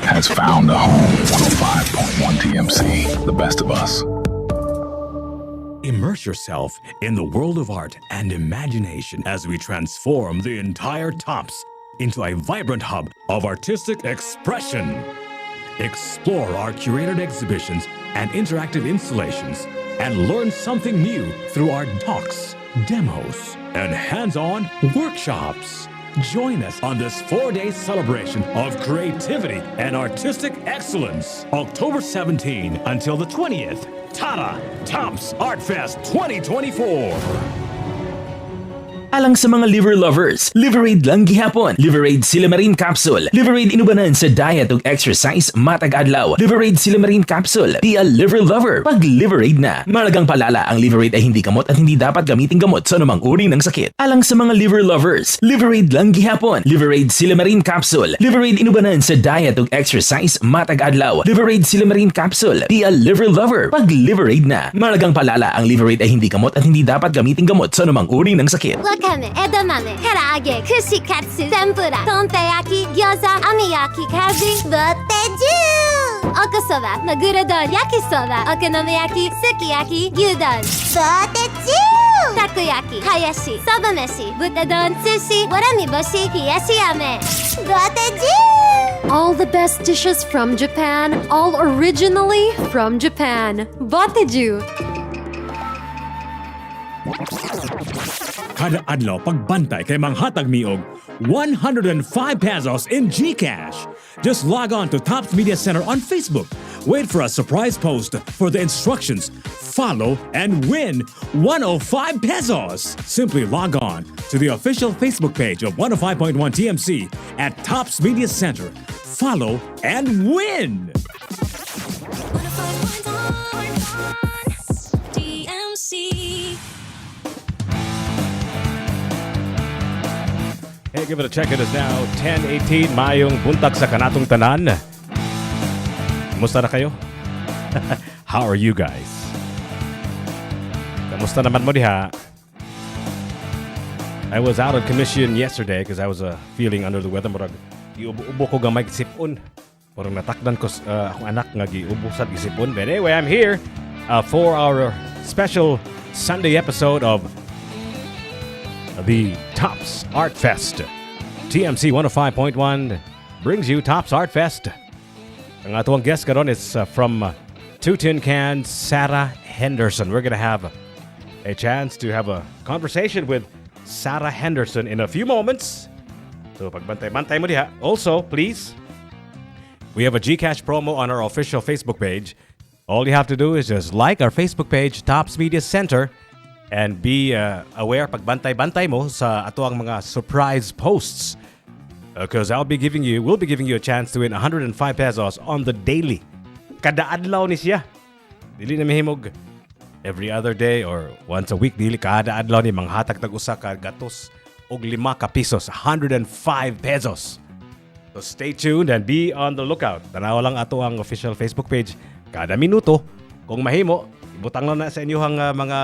has found a home. 105.1 TMC, the best of us. Immerse yourself in the world of art and imagination as we transform the entire Tops into a vibrant hub of artistic expression. Explore our curated exhibitions and interactive installations and learn something new through our talks, demos, and hands-on workshops. Join us on this 4-day celebration of creativity and artistic excellence. October 17 until the 20th. Tara Tops Art Fest 2024. Alang sa mga liver lovers, Liverade lang gihapon. Liverade Silimarin Capsule. Liverade inubanan sa diet ug exercise matag adlaw. Liverade Silimarin Capsule. Be a liver lover. Pag Liverade na. Malagang palala ang Liverade ay hindi gamot at hindi dapat gamiting gamot sa anumang uri ng sakit. Alang sa mga liver lovers, Liverade lang gihapon. Liverade Silimarin Capsule. Liverade inubanan sa diet ug exercise matag adlaw. Liverade Silimarin Capsule. Be a liver lover. Pag Liverade na. Malagang palala ang Liverade ay hindi gamot at hindi dapat gamiting gamot sa anumang uri ng sakit. わかめ、枝豆、唐揚げ、串カツ、天ぷら、とんぺ焼き、餃子、網焼き、かじ、ぼってじゅう。おこそば、まぐろ丼、焼きそば、お好み焼き、すき焼き、牛丼、ぼってじゅう。たこ焼き、はやし、そば飯、豚丼、寿司、わらみ干し、冷やし飴、ぼってじゅう。 All the best dishes from Japan, all originally from Japan. Boteju. Kada adlaw pagbantay kay manghatag miog 105 pesos in GCash. Just log on to Tops Media Center on Facebook. Wait for a surprise post for the instructions. Follow and win 105 pesos. Simply log on to the official Facebook page of 105.1 TMC at Tops Media Center. Follow and win. Hey, give it a check. It is now 10:18. Mayong buntag sa kanatong tanan. Kumusta na kayo? How are you guys? Kamusta naman mo diha? I was out of commission yesterday because I was feeling under the weather. Murag iubo ko gamay gisipon. Murag natakdan ko akong anak nga giubusad gisipon. But anyway, I'm here for our special Sunday episode of the Tops Art Fest. TMC 105.1 brings you Tops Art Fest. Ang atuang guest karon is from 2TinCans, Sarah Henderson. We're going to have a chance to have a conversation with Sarah Henderson in a few moments. So pagbantay-bantay mo diha. Also, please, we have a GCash promo on our official Facebook page. All you have to do is just like our Facebook page, Tops Media Center, and be aware pagbantay-bantay mo sa ato ang mga surprise posts. Because we'll be giving you a chance to win 105 pesos on the daily. Kada adlaw ni siya. Dili na mahimog every other day or once a week. Dili kada adlaw ni manghatag tag usa ka gatos og 5 ka pesos, 105 pesos. So stay tuned and be on the lookout. Tanaw lang ato ang official Facebook page kada minuto. Kung mahimo, ibutang lang na sa inyong mga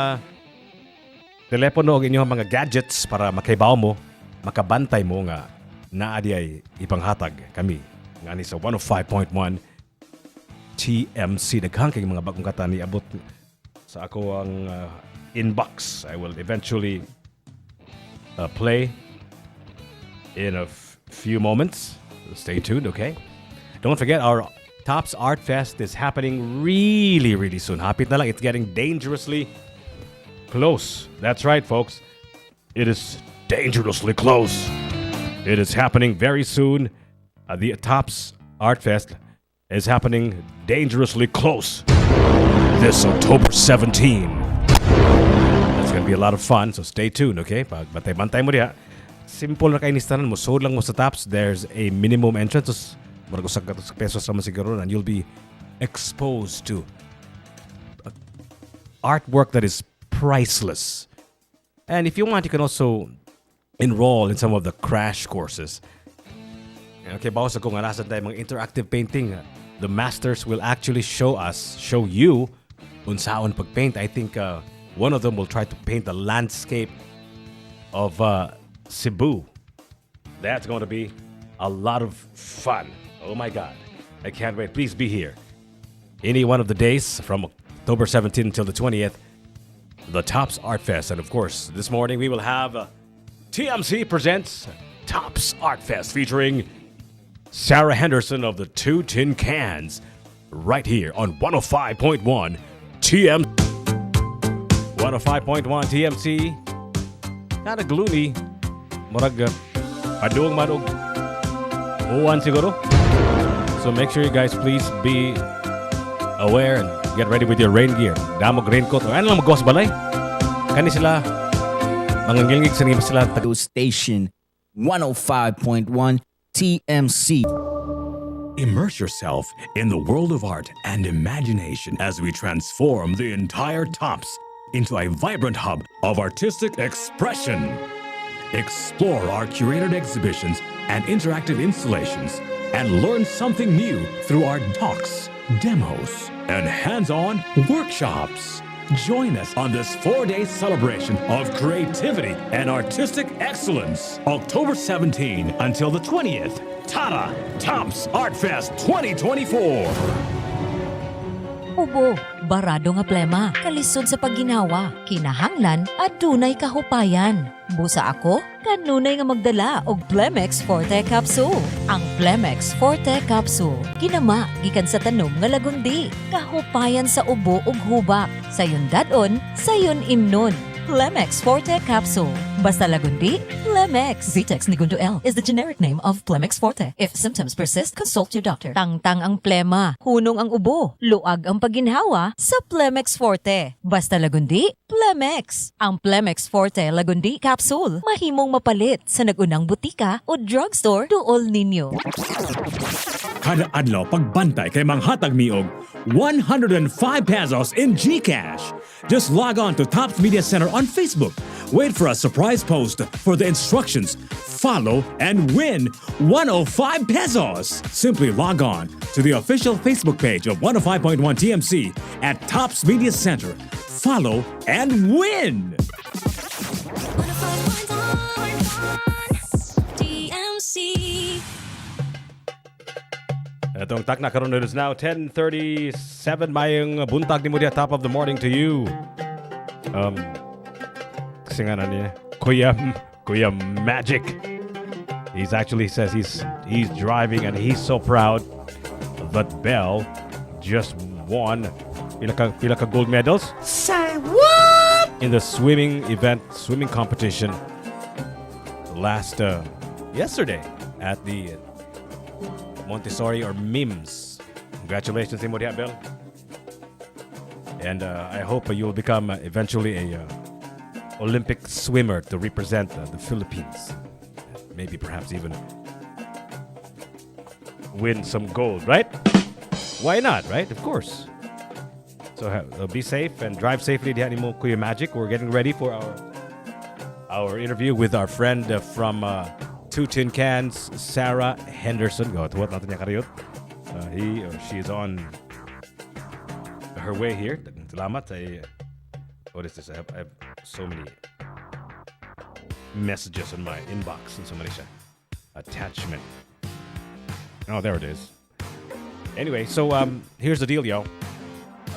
telepono o inyong mga gadgets para makaibaw mo, makabantay mo nga naadi ay ipanghatag kami nga ni sa 105.1 TMC. Daghang kay mga bagong kata ni abot sa ako ang inbox. I will eventually play in a few moments. Stay tuned, okay? Don't forget our Tops Art Fest is happening really, really soon. Hapit na lang. It's getting dangerously close. That's right, folks. It is dangerously close. It is happening very soon. The Tops Art Fest is happening dangerously close this October 17. That's going to be a lot of fun, so stay tuned, okay? Bantay-bantay mo diha. Simple na kayo nistanan mo. Sold lang mo sa Tops. There's a minimum entrance. Marag usag pesos naman siguro and you'll be exposed to artwork that is priceless. And if you want, you can also enroll in some of the crash courses. Okay, bawas ako nga nasa tayo mga interactive painting. The masters will actually show you unsaon pagpaint. I think one of them will try to paint the landscape of Cebu. That's going to be a lot of fun. Oh my God. I can't wait. Please be here. Any one of the days from October 17th until the 20th, the Tops Art Fest. And of course, this morning we will have TMC presents Tops Art Fest featuring Sarah Henderson of the 2TinCans right here on 105.1 TMC. 105.1 TMC. Kind of gloomy. Murag paduang manog. Uwan siguro. So make sure you guys please be aware and get ready with your rain gear. Damog raincoat. O ano lang mag-ghost balay? Kani sila mangangilngig sa nangyayon sila. Station 105.1 TMC. Immerse yourself in the world of art and imagination as we transform the entire Tops into a vibrant hub of artistic expression. Explore our curated exhibitions and interactive installations and learn something new through our talks, demos, and hands-on workshops. Join us on this 4-day celebration of creativity and artistic excellence. October 17 until the 20th. Tara Tops Art Fest 2024. Ubo, barado nga plema, kalisod sa pagginawa, kinahanglan at dunay kahupayan. Busa ako, kanunay nga magdala og Plemex Forte Capsule. Ang Plemex Forte Capsule, ginama gikan sa tanom nga lagundi, kahupayan sa ubo ug hubak. Sayon dadon, sayon imnon. Plemex Forte Capsule. Basta lagundi, Plemex. Vitex Nigundo L is the generic name of Plemex Forte. If symptoms persist, consult your doctor. Tangtang ang plema, hunong ang ubo, luag ang pagginhawa sa Plemex Forte. Basta lagundi, Plemex. Ang Plemex Forte Lagundi Capsule, mahimong mapalit sa nagunang butika o drugstore duol ninyo. Kada adlaw pagbantay kay manghatag miog 105 pesos in GCash. Just log on to Tops Media Center on Facebook. Wait for a surprise post for the instructions. Follow and win 105 pesos. Simply log on to the official Facebook page of 105.1 TMC at Tops Media Center. Follow and win! Itong tak na karon is now 10:37 mayong buntag ni mo diya, top of the morning to you. Kasi nga na niya, Kuya Magic. He's actually says he's driving and he's so proud that Belle just won pila ka gold medals. Say what? In the swimming competition last yesterday at the Montessori or MIMS. Congratulations, Imodia Bell. And I hope you will become eventually a Olympic swimmer to represent the Philippines. Maybe perhaps even win some gold, right? Why not, right? Of course. So be safe and drive safely. Diyan mo Kuya Magic. We're getting ready for our interview with our friend from 2TinCans, Sarah Henderson. Tuwat natin niya kariyot. He or she is on her way here. Salamat. What is this? I have so many messages in my inbox and so many attachment. Oh, there it is. Anyway, so here's the deal, yo.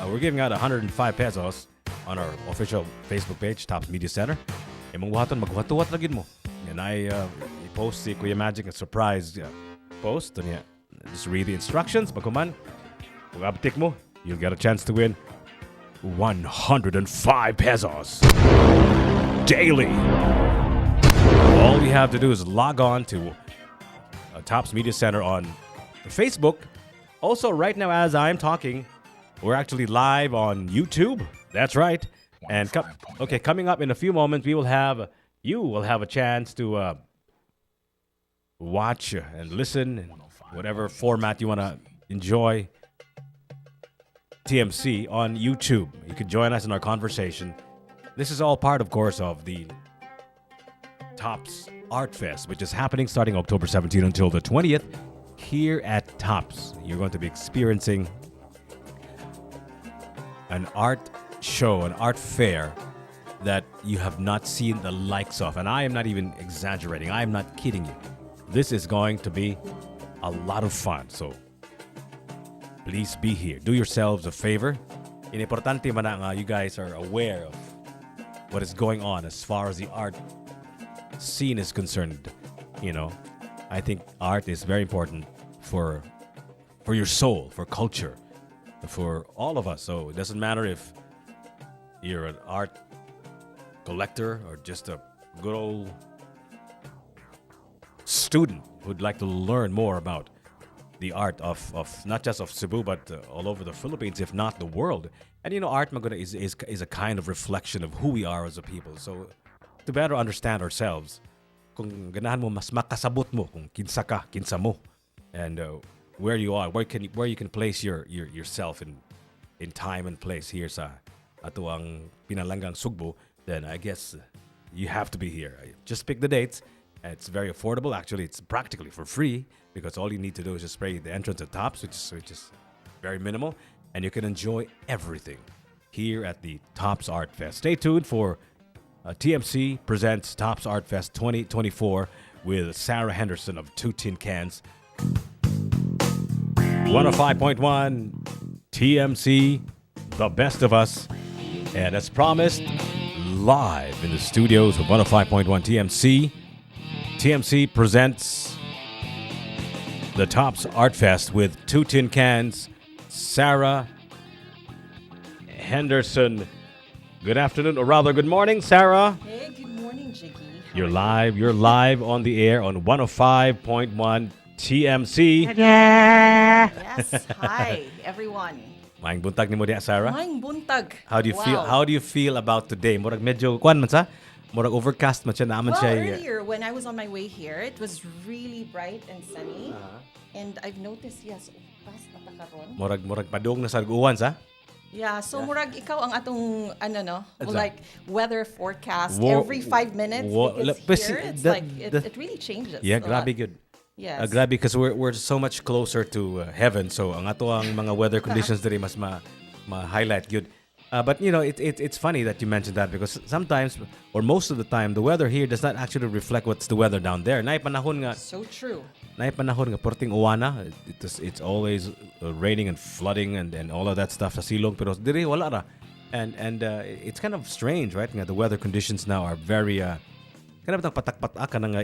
We're giving out 105 pesos on our official Facebook page, Tops Media Center. Mong waton, magwatuwat lagin mo. And I post si Kuya Magic a surprise post. And yeah, just read the instructions. Pagkuman, kung abtik mo, you'll get a chance to win 105 pesos daily. All you have to do is log on to Tops Media Center on Facebook. Also, right now as I'm talking, we're actually live on YouTube. That's right. And coming up in a few moments, you will have a chance to watch and listen in whatever format you want to enjoy TMC on YouTube. You can join us in our conversation. This is all part, of course, of the Tops Art Fest, which is happening starting October 17th until the 20th here at Tops. You're going to be experiencing an art show, an art fair that you have not seen the likes of. And I am not even exaggerating. I am not kidding you. This is going to be a lot of fun. So please be here. Do yourselves a favor. Importante man nga you guys are aware of what is going on as far as the art scene is concerned. I think art is very important for your soul, for culture, for all of us. So it doesn't matter if you're an art collector or just a good old student who'd like to learn more about the art of not just of Cebu but all over the Philippines, if not the world. And art maguna is a kind of reflection of who we are as a people. So to better understand ourselves, kung ganahan mo mas makasabot mo kung kinsa ka, kinsa mo, and where you are, where you can place yourself in time and place here sa ato ang pinalanggang Sugbo, then I guess you have to be here. Just pick the dates. It's very affordable. Actually, it's practically for free because all you need to do is just pay the entrance at Tops, which is very minimal, and you can enjoy everything here at the Tops Art Fest. Stay tuned for TMC presents Tops Art Fest 2024 with Sarah Henderson of 2TinCans. 105.1 TMC, the best of us. And as promised, live in the studios of 105.1 TMC, TMC presents the Tops Art Fest with 2TinCans, Sarah Henderson. Good afternoon, or rather good morning, Sarah. Hey, good morning, Jiggy. You're live on the air on 105.1 TMC. Yes, hi, everyone. Maing buntag nimo diha, Sarah. Maing buntag. How do you feel? Wow. How do you feel about today? Murag medyo kuan man sa? Murag overcast man siya naaman Well, siya. earlier when I was on my way here, it was really bright and sunny. And I've noticed, yes, overcast na ta karon. Murag padung na sa uwan sa? Yeah, so murag ikaw ang atong It's like weather forecast Wo- every 5 minutes wo- because la- here it's the- like the- it really changes. Yeah, a lot. grabe good. Yes. Grabe because we're so much closer to heaven. So ang ato ang mga weather conditions diri mas ma-highlight good. But it's funny that you mentioned that because sometimes or most of the time the weather here does not actually reflect what's the weather down there. Nay panahon nga So true. porting uwana. It's always raining and flooding and all of that stuff sa silong pero diri wala ra. And it's kind of strange, right? Nga the weather conditions now are very kind of patak-pataka na nga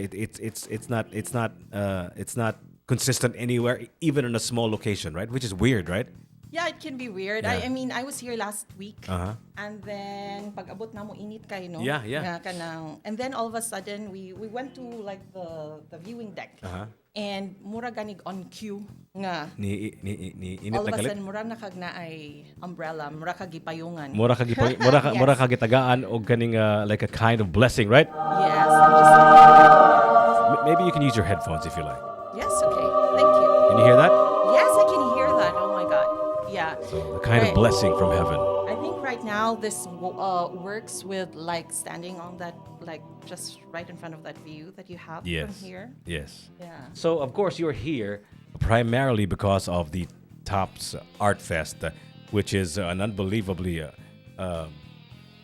it's not consistent anywhere, even in a small location, right? Which is weird, right? Yeah, it can be weird. Yeah. I mean, I was here last week. Uh-huh. And then, pag abot na mo, init kayo, no? Yeah. Nga kanang, and then all of a sudden, we went to like the viewing deck. Uh-huh. And mura ganig on cue nga. Ni init All na of a galit. sudden, mura na kag na ay umbrella, mura kag gipayungan. Mura ka gitagaan og kaning like a kind of blessing, right? Yes, I'm just like, Maybe you can use your headphones if you like. yes, okay. Thank you. Can you hear that? Yes, I can hear that. Oh my God. Yeah. So the kind of Right. blessing from heaven. I think right now this works with like standing on that, like just right in front of that view that you have from Yes. here. Yes. Yeah. So of course you're here primarily because of the Tops Art Fest, which is an unbelievably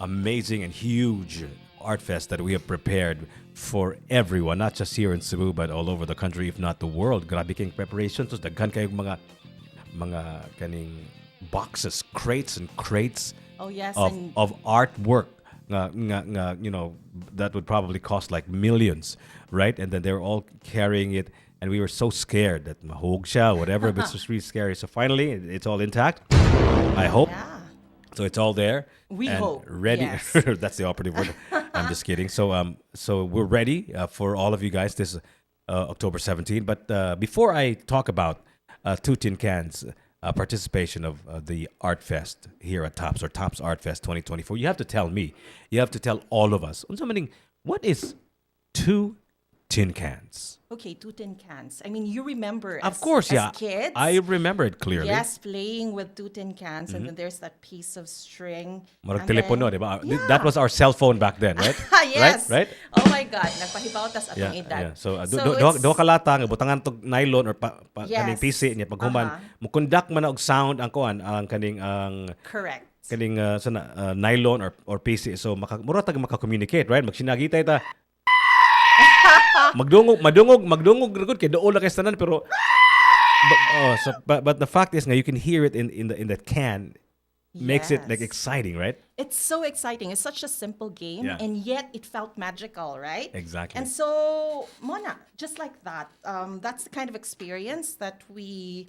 amazing and huge art fest that we have prepared for everyone, not just here in Cebu but all over the country, if not the world. Grabe kayong preparations, daghan kayong mga kaning boxes, crates and crates Oh yes, of and artwork that would probably cost like millions, right? And then they're all carrying it and we were so scared that mahog siya, whatever, but it's just really scary. So finally it's all intact, I hope. yeah. So it's all there. We and hope, ready. yes. That's the operative word. I'm just kidding. So we're ready for all of you guys this October 17th. But before I talk about 2TinCans participation of the Art Fest here at Tops, or Tops Art Fest 2024, you have to tell me. You have to tell all of us. What is 2TinCans? Okay, 2TinCans. I mean, you remember Of course, as yeah. kids. I remember it clearly. Yes, playing with 2TinCans, and then there's that piece of string. Marag and telepono, then- di ba? Yeah. That was our cell phone back then, right? Yes. Right? Oh my God, nagpahibawtas atong Yeah, edad. yeah. So, it's- do kalata nga butangan tog nylon or Yes. kaning PC niya paghuman mo conduct man og sound ang kuan ang kaning Correct. nylon or PC, so mura tag maka-communicate, right? Magsinagitay ta madungog gud kay duol na kay tanan pero but the fact is, now you can hear it in the can, makes it like Yes. exciting, right? It's so exciting. It's such a simple game, Yeah. and yet it felt magical, right? Exactly. And so, Mona, just like that, that's the kind of experience that we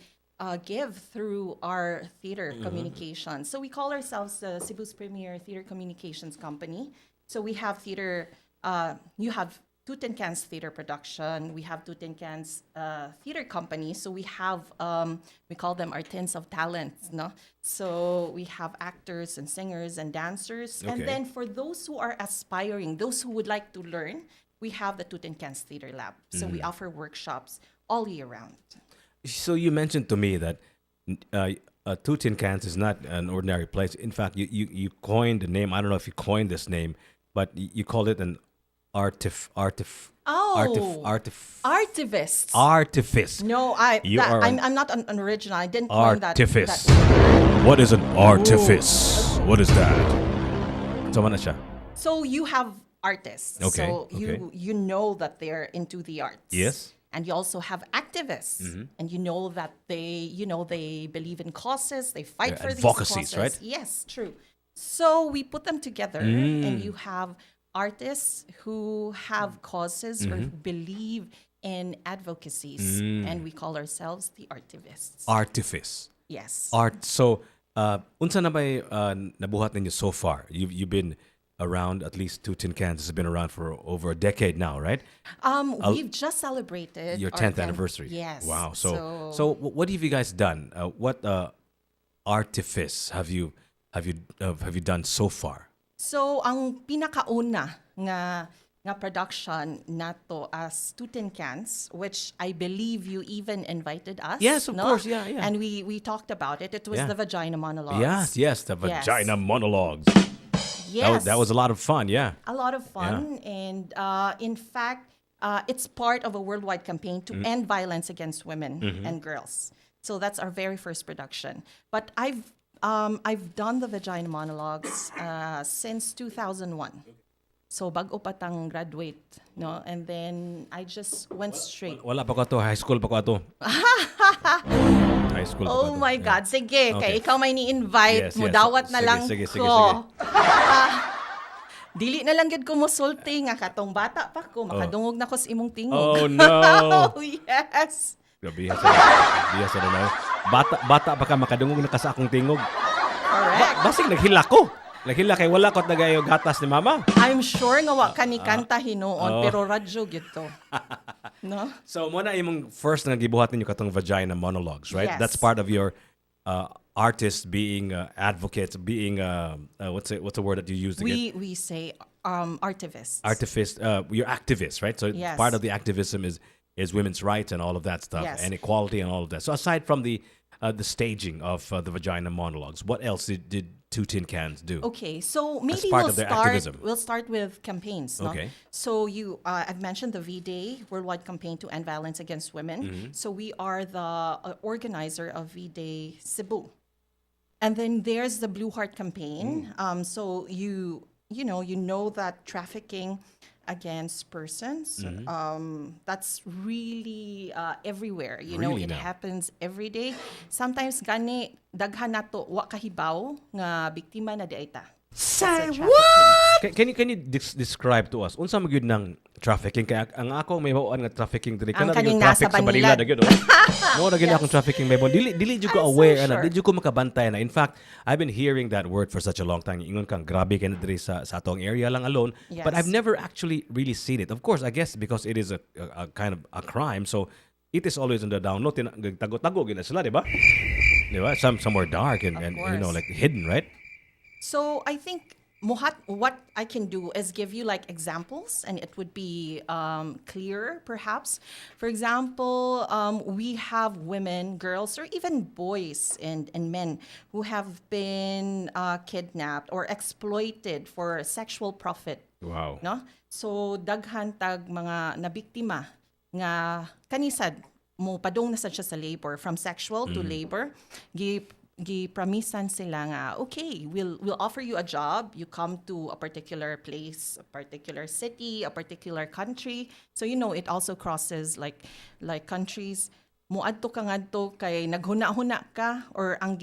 give through our theater communications. So we call ourselves the Cebu's premier theater communications company. So we have theater. You have 2TinCans theater production. We have 2TinCans theater company. So we have we call them our tins of talent, no? So we have actors and singers and dancers. Okay. And then for those who are aspiring, those who would like to learn, we have the 2TinCans Theater Lab. So we offer workshops all year round. So you mentioned to me that 2TinCans is not an ordinary place. In fact, you coined the name. I don't know if you coined this name, but you called it an artifice. No, I'm not an original. I didn't coin that. Artifice. What is an artifice? What is that? So ano siya? So you have artists. Okay, So okay. you know that they're into the arts. Yes. And you also have activists, and you know that they believe in causes, they fight Yeah, for these advocacies, causes. right? Yes, true. So we put them together, and you have artists who have causes or who believe in advocacies, and we call ourselves the artivists. Artifice. Yes. Art. So, unsa na ba nabuhat ninyo so far? You've been around, at least 2TinCans has been around for over a decade now, right? We've just celebrated Your our 10th 10th anniversary. Yes. Wow. So what have you guys done? What artifice have you done so far? So ang pinakauna nga production nato as 2TinCans, which I believe you even invited us. Yes, of no? course. Yeah. And we talked about it. It was Yeah. the Vagina Monologues. Yes, the Yes. vagina monologues. Yes. That was a lot of fun. Yeah. a lot of fun. And in fact, it's part of a worldwide campaign to end violence against women and girls. So that's our very first production. But I've done the Vagina Monologues since 2001. So bago pa tang graduate, no? And then I just went straight. Wala pa ko to. High school pa ko to. High school pa ko Oh to. my Yeah. God. Sige, Okay. kay ikaw may ni-invite. Yes, mo yes. dawat na Sige, lang sige, sige, ko. Dili na lang gid ko musulti nga katong bata pa ko. Makadungog na ko sa imong tingog. Oh no. Oh, yes. Grabe sa na. Bata pa ka makadungog na ka sa akong tingog. Correct. Basig naghila ko. Naghila kay wala ko nagayo gatas ni mama. I'm sure nga wa ka ni kanta hinuon, pero radyo gyud to. No? So mo na imong first nga gibuhat ninyo katong Vagina Monologues, right? Yes. That's part of your artists being advocates, being what's the word that you use again? We say artivists. Artifice, you're activists, right? So Yes. part of the activism is women's rights and all of that stuff, Yes. and equality and all of that. So aside from the staging of the Vagina Monologues, what else did 2TinCans do? Okay, so maybe part of their activism. we'll start with campaigns. No? Okay. So I've mentioned the V-Day, Worldwide Campaign to End Violence Against Women. Mm-hmm. So we are the organizer of V-Day Cebu. And then there's the Blue Heart Campaign. Mm. So you know that trafficking against persons, that's really everywhere. You know, Really it now. happens every day. Sometimes gani daghan nato wa kahibaw nga biktima na diayta. Say what? Can you describe to us unsa magyud ng trafficking, kaya ang ako may bawaan nga trafficking diri Ang kana kaning yung traffic nasa sa Manila Banilad. na gyud. Mo na gyud akong trafficking may bawaan. Dili jud ko I'm so aware sure. dili jud ko makabantay na. In fact, I've been hearing that word for such a long time. Ingon kang grabe ka na diri sa atong area lang alone, but Yes. I've never actually really seen it. Of course, I guess because it is a kind of a crime, so it is always on the down low. Tago-tago gina sila, di ba? Di ba? Somewhere dark and you know, course. like hidden, right? So I think what I can do is give you like examples, and it would be clearer, perhaps. For example, we have women, girls, or even boys and men who have been kidnapped or exploited for sexual profit. Wow. No? So daghan tag mga nabiktima nga kanisad mo padung na sad siya sa labor, from sexual to labor. Gipromisan sila nga, okay, we'll offer you a job. You come to a particular place, a particular city, a particular country. So it also crosses like countries. muadto ka ngadto kay naghuna-huna ka or ang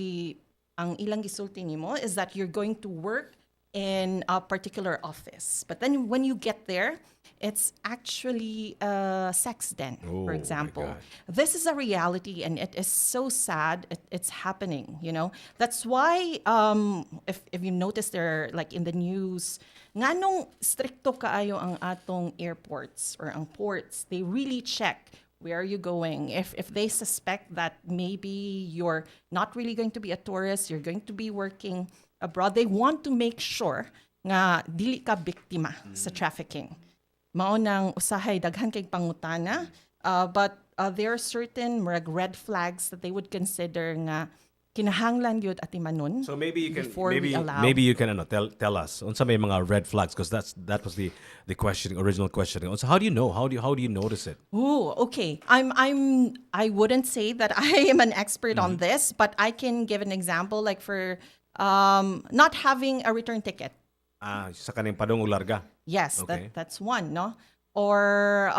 ilang gisulti nimo is that you're going to work in a particular office. But then when you get there, it's actually a sex den, Oh, for my example. God. This is a reality and it is so sad it's happening, you know. That's why if you notice there like in the news, nganong stricto kaayo ang atong airports or ang ports, they really check where are you going. If they suspect that maybe you're not really going to be a tourist, you're going to be working abroad, they want to make sure nga dili ka biktima sa trafficking. Mao nang usahay daghan kay pangutana, but there are certain red flags that they would consider nga kinahanglan gyud ati manon. So maybe you can before we allow. maybe you can tell us unsa may mga red flags because that was the original questioning. So how do you know? How do you notice it? Oh, okay. I wouldn't say that I am an expert on this, but I can give an example like for not having a return ticket. Sa kaning padung ug larga. Yes, Okay. that's one, no? Or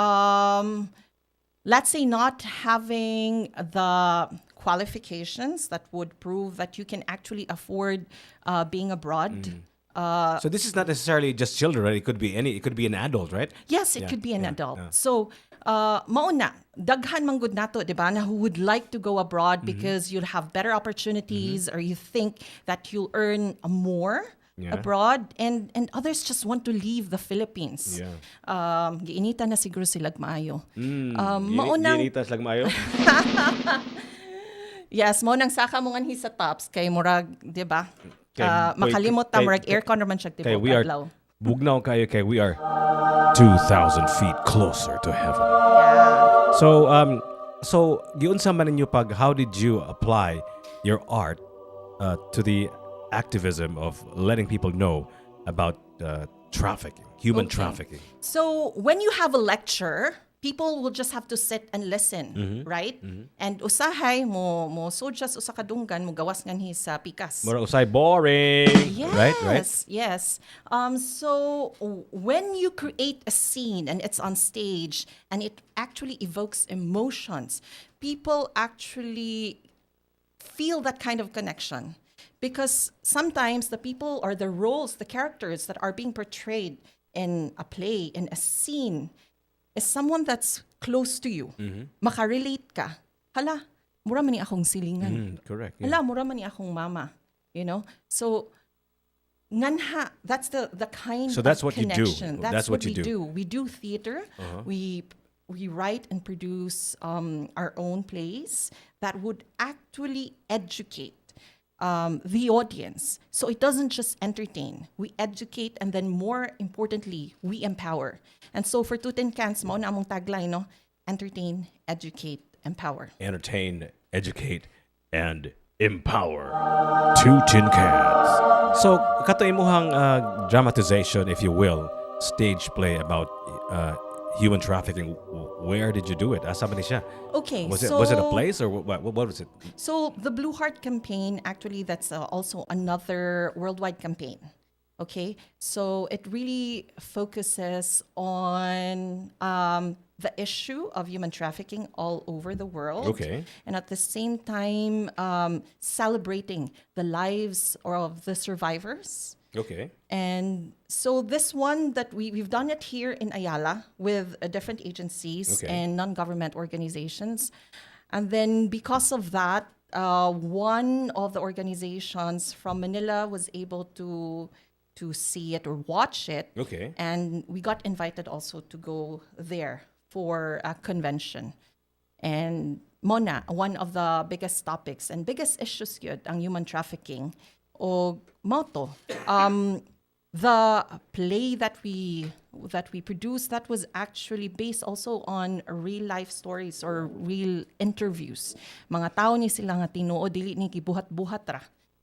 let's say not having the qualifications that would prove that you can actually afford being abroad. So this is not necessarily just children, right? It could be an adult, right? Yes, it could be an adult. So, mauna, daghan man gud nato, di ba, na who would like to go abroad because you'll have better opportunities or you think that you'll earn more abroad and others just want to leave the Philippines. Giinita na siguro sila maayo. Maunang Ginitas lang maayo. yes, maunang saka mo nganhi sa tops kay murag, di ba? Kay- Makalimot ta kay- murag aircon naman siya Okay, tibok we are adlaw. bugnaw kayo kay we are 2,000 feet closer to heaven. Yeah. So giunsa man ninyo pag how did you apply your art to the activism of letting people know about trafficking, human Okay. trafficking? So when you have a lecture, people will just have to sit and listen, right? And usahay mo sudyas usa ka dunggan mo gawas nganhi sa pikas. Mura usay boring, Yes, right? yes. So when you create a scene and it's on stage and it actually evokes emotions, people actually feel that kind of connection. Because sometimes the people or the roles, the characters that are being portrayed in a play, in a scene, is someone that's close to you. Makarelate ka. Hala, mura man ni akong silingan. Correct. Hala, mura man ni akong mama. You know? So, nganha, that's the kind So that's of what you do. connection. That's what you do. We do theater. We write and produce our own plays that would actually educate the audience. So it doesn't just entertain. We educate and then more importantly, we empower. And so for 2TinCans, mao na among tagline, no? Entertain, educate, empower. Entertain, educate, and empower. 2TinCans. So, kato imuhang dramatization, if you will, stage play about human trafficking. Where did you do it? Asa ba ni siya? Okay, Was it a place or what was it? So the Blue Heart campaign, actually, that's also another worldwide campaign. Okay, so it really focuses on the issue of human trafficking all over the world. Okay. And at the same time, celebrating the lives of the survivors. Okay. And so this one that we've done it here in Ayala with different agencies Okay. and non-government organizations. And then because of that, one of the organizations from Manila was able to see it or watch it. Okay. And we got invited also to go there for a convention. And Mona, one of the biggest topics and biggest issues yun, ang human trafficking. O moto, the play that we produced, that was actually based also on real life stories or real interviews. Mga tao ni sila nga tinuo dili ni gibuhat-buhat ra.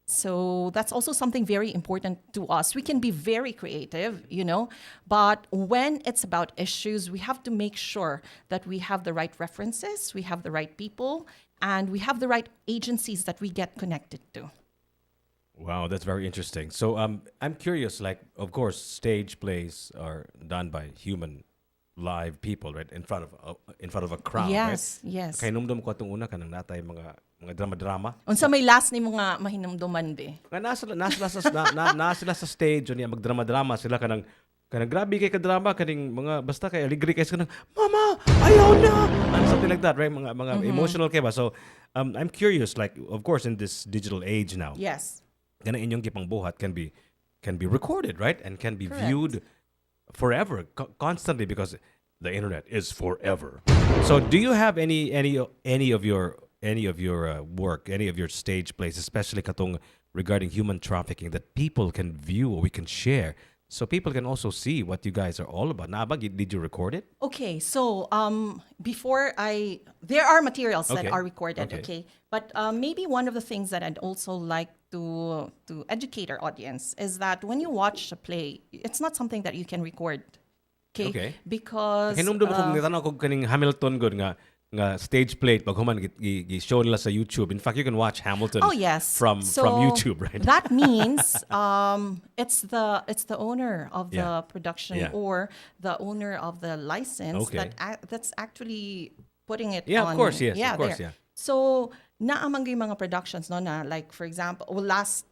So that's also something very important to us. We can be very creative, you know, but when it's about issues, we have to make sure that we have the right references, we have the right people, and we have the right agencies that we get connected to. Wow, that's very interesting. So I'm curious, like, of course, stage plays are done by human live people, right? In front of a crowd, Yes, right? yes. Kay numdum ko atong una kanang natay mga drama-drama. Unsa may last ni mga mahinumduman be? Nga nasa sila sa stage niya magdrama-drama sila kanang grabe kay ka-drama kaning mga basta kay aligri kay kanang mama ayaw na and something like that, right? Mga emotional kay ba. So I'm curious, like of course in this digital age now, Yes. kanang inyong gipangbuhat can be recorded, right? And can be Correct. viewed forever, constantly, because the internet is forever. So do you have any of your work, any of your stage plays, especially katong regarding human trafficking, that people can view or we can share, so people can also see what you guys are all about? Did you record it? Okay, so there are materials that Okay. are recorded, Okay. okay? But maybe one of the things that I'd also like to educate our audience is that when you watch a play, it's not something that you can record, okay? Okay. Because Hinumdum ko nitanong ko kaning Hamilton good nga stage play pag human gi-show nila sa YouTube. In fact, you can watch Hamilton oh yes, from So YouTube, right? That means it's the owner of the Yeah. production Yeah. or the owner of the license Okay. that's actually putting it Yeah, on. of course, yes, of course, there. yeah. So naamang yung mga productions no na, like for example, last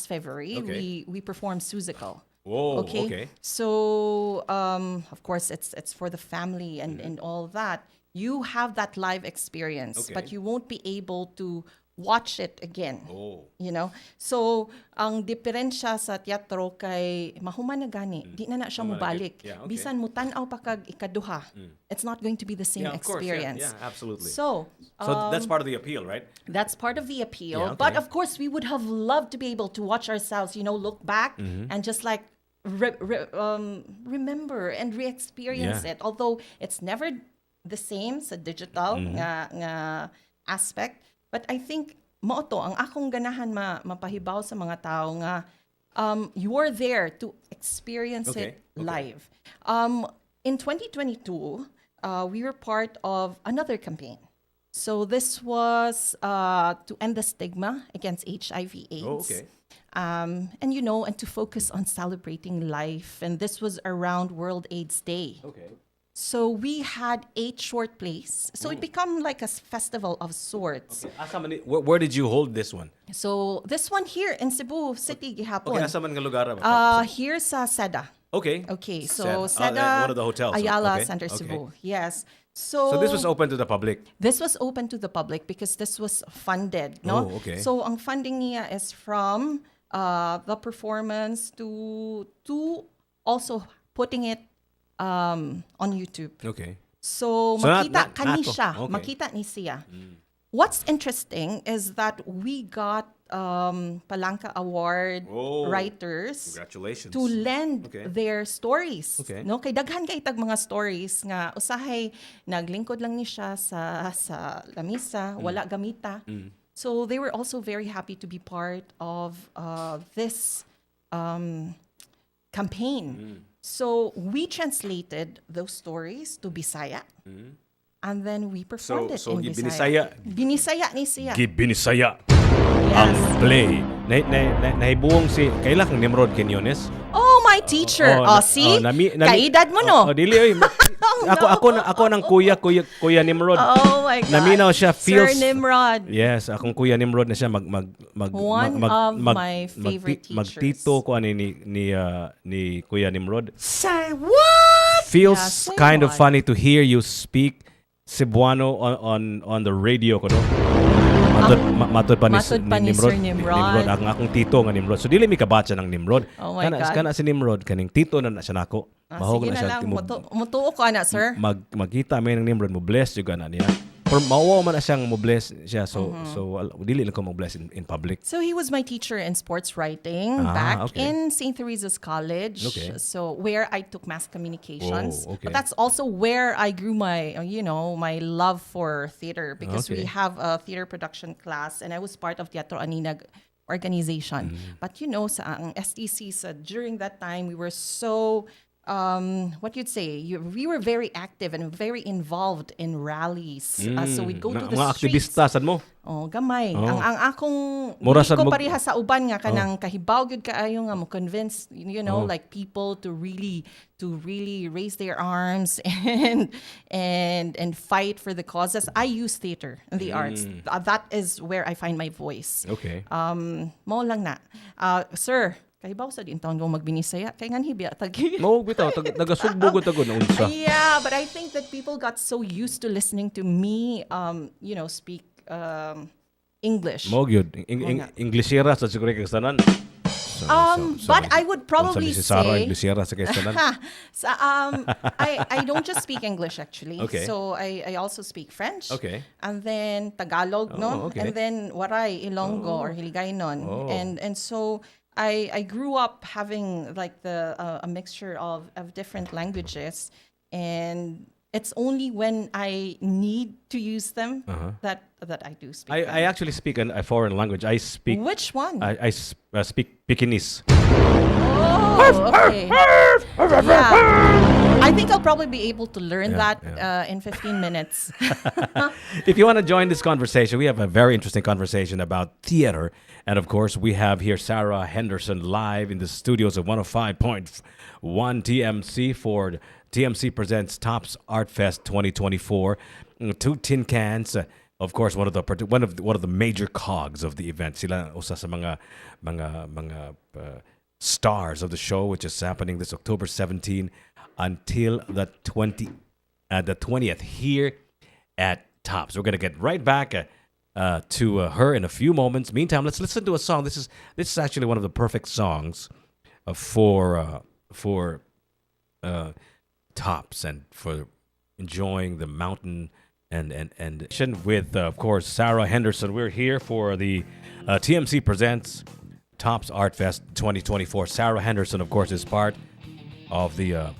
February Okay. we performed Susical. Whoa, Okay. okay. So of course it's for the family and all that. You have that live experience, Okay. but you won't be able to watch it again. Oh. You know? So ang diferensya sa teatro kay mahuman na gani, di na siya Mahuman na mubalik. gid. Yeah, okay. Bisan mo tan-aw pa kag ikaduha. It's not going to be the same Yeah, of course, yeah, experience. yeah, absolutely. So That's part of the appeal, right? that's part of the appeal. Yeah, okay. But of course, we would have loved to be able to watch ourselves, look back Mm-hmm. and just like remember and re-experience Yeah. it. Although it's never the same sa digital Mm-hmm. nga aspect. But I think mao to ang akong ganahan mapahibaw sa mga tao nga you are there to experience Okay, it okay. live. In 2022, we were part of another campaign. So this was to end the stigma against HIV/AIDS. Oh, okay. And to focus on celebrating life. And this was around World AIDS Day. Okay. So we had 8 short plays. So it became like a festival of sorts. Where did you hold this one? So this one here in Cebu City, gihapon. Okay, asa man nga lugar ba? Here's Seda. Okay. Okay, so Seda. Seda, One of the hotels. Ayala Okay, Center okay. Cebu. Yes. So So this was open to the public. This was open to the public because this was funded, no? Oh, okay. So ang funding niya is from the performance to also putting it on YouTube. Okay. So So not- makita not- kani nato. siya, Okay. makita ni siya. What's interesting is that we got Palanca Award Oh, writers Congratulations. to lend Okay. their stories. Okay. No, kay daghan kay tag mga stories nga usahay naglingkod lang ni siya sa lamisa, wala gamita. So they were also very happy to be part of this campaign. So we translated those stories to Bisaya. And then we performed it So in gibinisaya. Binisaya ni siya. Gibinisaya ang play. Nahibuong si kaila kang Nimrod Quinones. Oh, my teacher. See? Kaedad mo, no? Dili oy. Ako nang kuya Nimrod. Oh my God. Naminaw siya, feels- Sir Nimrod. Yes, akong kuya Nimrod na siya One of my favorite teachers. Magtito ko ani ni Kuya Nimrod. Say what? Feels Yeah, say kind of what? funny to hear you speak Cebuano on the radio ko, no? Matod pa ni Matod pa ni Sir Nimrod. Ang akong tito nga Nimrod. So dili mi kabatsa ng Nimrod. Oh my God. Kana si Nimrod kaning tito na siya nako. Mahog Sige na na siya. lang. Mutuo ko, ana, sir. Magkita may ng Nimrod mo bless jud na niya. Or mauwa man na siyang mo bless siya. So dili lang ko mo bless in public. So he was my teacher in sports writing back okay. in St. Teresa's College. Okay. So where I took mass communications. Oh, okay. But that's also where I grew my, my love for theater because we Okay. have a theater production class and I was part of Teatro Aninag organization. But sa ang STC, during that time, we were so what you'd say, we were very active and very involved in rallies. So we'd go to the Mga streets. aktivista sad mo. Oh, gamay. Oh. Ang akong Mura hindi sad ko mo- pareha sa uban nga kanang kahibaw gyud kaayo nga mo convince like people to really raise their arms and fight for the causes. I use theater and the arts. That is where I find my voice. Okay. Mao lang na. Sir, kahibaw sa din taon ko magbinisaya kay ngan hibya tagi. Mo bitaw nagasugbo ko tagod na unsa. Yeah, but I think that people got so used to listening to me, speak English. Mo gyud Inglesera sa siguro kay sanan. But I would probably si Sarah say, Inglesera sa kay sanan. I don't just speak English actually. Okay. So I also speak French. Okay. And then Tagalog, no? okay. And then Waray, Ilonggo, or Hiligaynon. And so I grew up having like a mixture of different languages, and it's only when I need to use them that I do speak. I actually speak a foreign language. I speak Which one? I speak Pekingese. Oh, okay. Yeah. I think I'll probably be able to learn that in 15 minutes. If you want to join this conversation, we have a very interesting conversation about theater. And of course, we have here Sarah Henderson live in the studios of 105.1 TMC for TMC Presents Tops Art Fest 2024. 2TinCans, of course, one of the major cogs of the event. Sila usa sa mga stars of the show, which is happening this October 17 until the 20th here at Tops. We're going to get right back to her in a few moments. Meantime, let's listen to a song. This is actually one of the perfect songs for Tops and for enjoying the mountain and with of course Sarah Henderson. We're here for the TMC Presents Tops Art Fest 2024. Sarah Henderson, of course, is part of the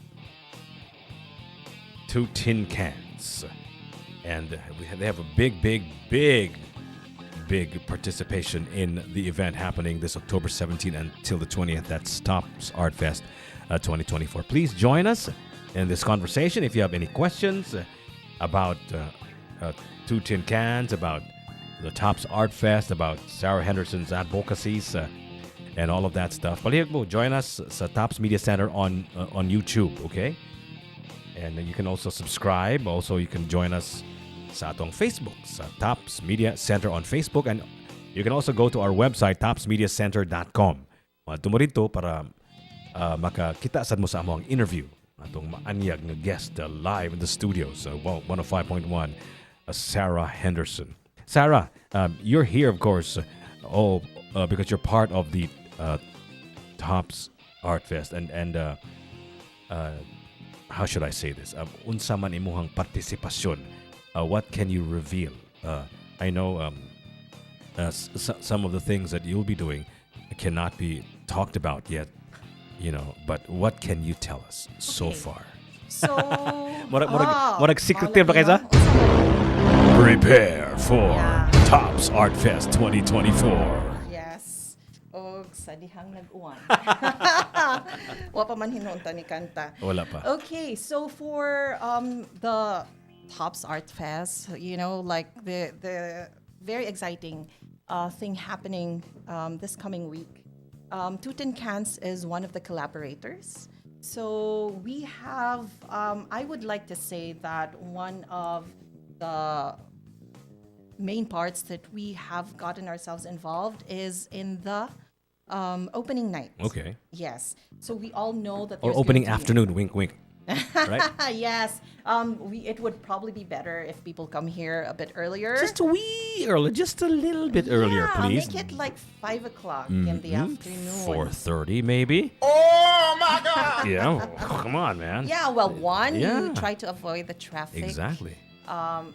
2TinCans, and they have a big participation in the event happening this October 17th until the 20th. That's Tops Art Fest 2024. Please join us in this conversation. If you have any questions about 2TinCans, about the Tops Art Fest, about Sarah Henderson's advocacies, and all of that stuff, palihog mo, join us sa Tops Media Center on YouTube, okay? And then you can also subscribe. Also, you can join us sa atong Facebook, sa Tops Media Center on Facebook. And you can also go to our website, topsmediacenter.com. Madto mo rito para makakita sad mo sa among interview. Atong maanyag na guest live in the studios, 105.1, Sarah Henderson. Sarah, you're here, of course, because you're part of the Tops Art Fest. And how should I say this? Unsa man imuhang partisipasyon? What can you reveal? I know some of the things that you'll be doing cannot be talked about yet, but what can you tell us so far? So, Murag secretive ba kayo sa? Prepare for Tops Art Fest 2024. yes. Og sa dihang nag-uwan. Wa pa man hinunta ni kanta. Wala pa. Okay, so for the Tops Art Fest, like the very exciting thing happening this coming week. 2TinCans is one of the collaborators. So we have, I would like to say that one of the main parts that we have gotten ourselves involved is in the opening night. Okay. Yes. So we all know that Or there's opening going to be- afternoon, wink, wink. Right? Yes. It would probably be better if people come here a bit earlier. Just a wee early, just a little bit earlier, Yeah, please. make it like 5 o'clock in the afternoon. 4:30 maybe. Oh my God! Yeah, come on, man. Yeah, well, one, Yeah. you try to avoid the traffic. Exactly.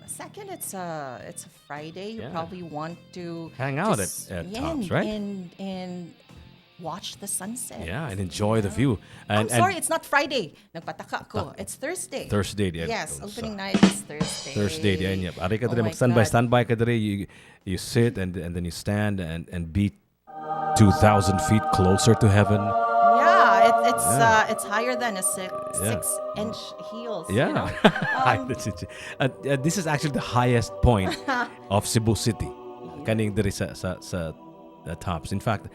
Second, it's a Friday. You Yeah. probably want to Hang out just- at Tops, right? And watch the sunset. Yeah, and enjoy the view. I'm And sorry, it's not Friday. Nagpataka ko. It's Thursday. Thursday, yeah. Yes, So, opening night is Thursday. Thursday, yeah, yeah. Ari ka Oh dere my standby ka dere. You sit and then you stand and be 2,000 feet closer to heaven. Yeah, it's higher than a Yeah. 6-inch heels. Yeah. You know? This is actually the highest point of Cebu City. Kaning diri sa Tops. In fact,